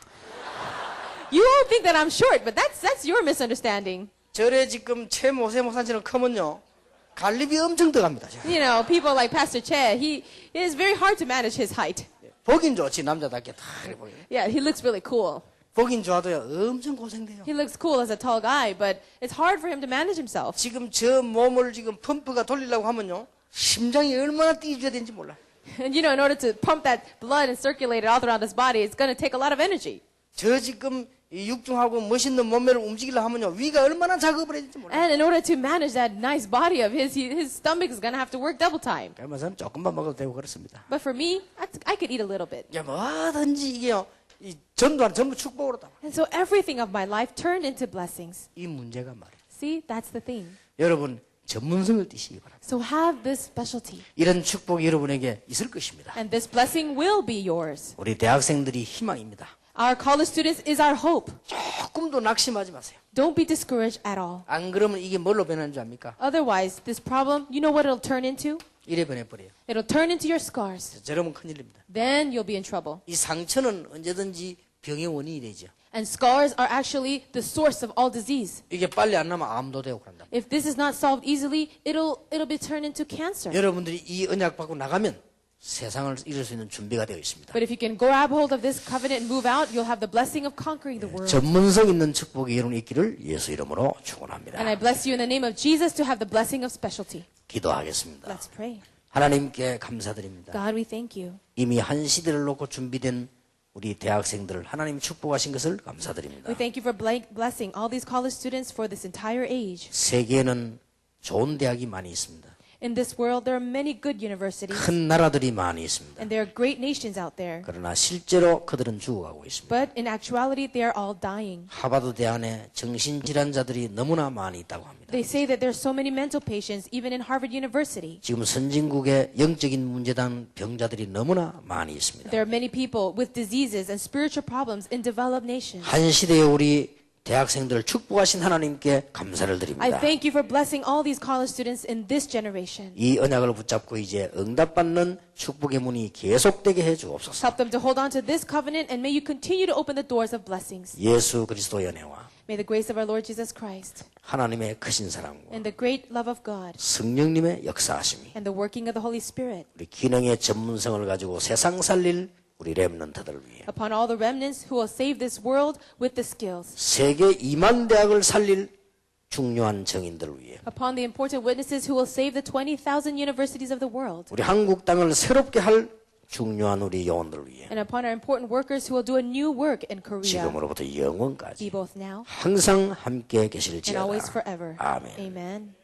S2: You all think that I'm short, but that's your misunderstanding.
S1: 절에 지금 최모세 목사님처럼 크면요. 갈립이 엄청 들어갑니다.
S2: You know, people like Pastor Che, it is very hard to manage his height.
S1: 보긴 좋지 남자답게 다 보여.
S2: Yeah, he looks really cool.
S1: 보긴 좋아도요. 엄청 고생돼요.
S2: He looks cool as a tall guy, but it's hard for him to manage himself.
S1: 지금 저 몸을 지금 펌프가 돌리려고 하면요. 심장이 얼마나 뛰어줘야 되는지 몰라.
S2: And you know, in order to pump that blood and circulate it all throughout his body, it's going to take a lot of energy.
S1: 저 지금 이 육중하고 멋있는 몸매를 움직이려고 하면요. 위가 얼마나 작업을 해야 될지 몰라.
S2: And in order to manage that nice body of his, his stomach is going to have to work double time.
S1: 그러면서 조금만 먹어도 되고 그렇습니다.
S2: But for me, I could eat a little bit.
S1: 야, 뭐든지 이게요. 이 전두환 전부 축복으로 다.
S2: And so everything of my life turned into blessings.
S1: 이 문제가 말이에요.
S2: See, that's the thing.
S1: 여러분 전문성을 띠시기 바랍니다.
S2: So have this specialty.
S1: 이런 축복이 여러분에게 있을 것입니다.
S2: And this blessing will be yours.
S1: 우리 대학생들이 희망입니다.
S2: Our college students is our hope.
S1: 조금도 낙심하지 마세요.
S2: Don't be discouraged at all.
S1: 안 그러면 이게 뭘로 변하는 줄 압니까?
S2: Otherwise, this problem, you know what it'll turn into?
S1: 이래 변해버려요.
S2: It'll turn into your scars.
S1: 저러면 큰일입니다.
S2: Then you'll be in trouble.
S1: 이 상처는 언제든지 병의 원인이 되죠.
S2: And scars are actually the source of all disease.
S1: 이게 빨리 안 나면 암도 되고 그런다.
S2: If this is not solved easily, it'll be turned into cancer.
S1: 여러분들이 이 언약 받고 나가면 세상을 이룰 수 있는 준비가 되어 있습니다.
S2: But if you can grab hold of this covenant and move out, you'll have the blessing of conquering the world.
S1: 전문성 있는 축복이 여러분 있기를 예수 이름으로 축원합니다.
S2: And I bless you in the name of Jesus to have the blessing of specialty.
S1: 기도하겠습니다.
S2: Let's pray.
S1: 하나님께 감사드립니다.
S2: God, we thank you.
S1: 이미 한 시대를 놓고 준비된 우리 대학생들을 하나님이 축복하신 것을 감사드립니다.
S2: We thank you for blessing all these college students for this entire age.
S1: 세계에는 좋은 대학이 많이 있습니다.
S2: In this world, there are many good universities,
S1: 큰 나라들이 많이 있습니다.
S2: and there are great nations out there.
S1: 그러나 실제로 그들은 죽어가고 있습니다.
S2: But in actuality, they are all dying.
S1: 하버드 대안에 정신질환자들이 너무나 많이 있다고 합니다.
S2: They say that there are so many mental patients, even in Harvard University.
S1: 지금 선진국에 영적인 문제단 병자들이 너무나 많이 있습니다.
S2: There are many people with diseases and spiritual problems in developed nations.
S1: 한 시대에 우리 대학생들을 축복하신 하나님께 감사를
S2: I
S1: 드립니다.
S2: thank you for blessing all these college students in this generation.
S1: 이 언약을 붙잡고 이제 응답받는 축복의 문이 계속되게 해 주옵소서.
S2: Help them to hold on to this covenant, and may you continue to open the doors of blessings.
S1: 예수 그리스도의 은혜와
S2: May the grace of our Lord Jesus Christ
S1: 하나님의 크신 사랑과
S2: and the great love of God
S1: 성령님의 역사하심이
S2: and the working of the Holy Spirit
S1: 우리 기능의 전문성을 가지고 세상 살릴 우리 렘넌트들을 위해
S2: upon all the remnants who will save this world with the skills,
S1: 세계 2만 대학을 살릴 중요한 정인들을 위해
S2: upon the important witnesses who will save the 20,000 universities of the world,
S1: 우리 한국 땅을 새롭게 할 중요한 우리 요원들을 위해
S2: and upon our important workers who will do a new work in Korea,
S1: 지금으로부터
S2: be
S1: 영원까지
S2: both now
S1: 항상 함께
S2: and
S1: 계실지어다.
S2: always forever.
S1: 아멘.
S2: Amen.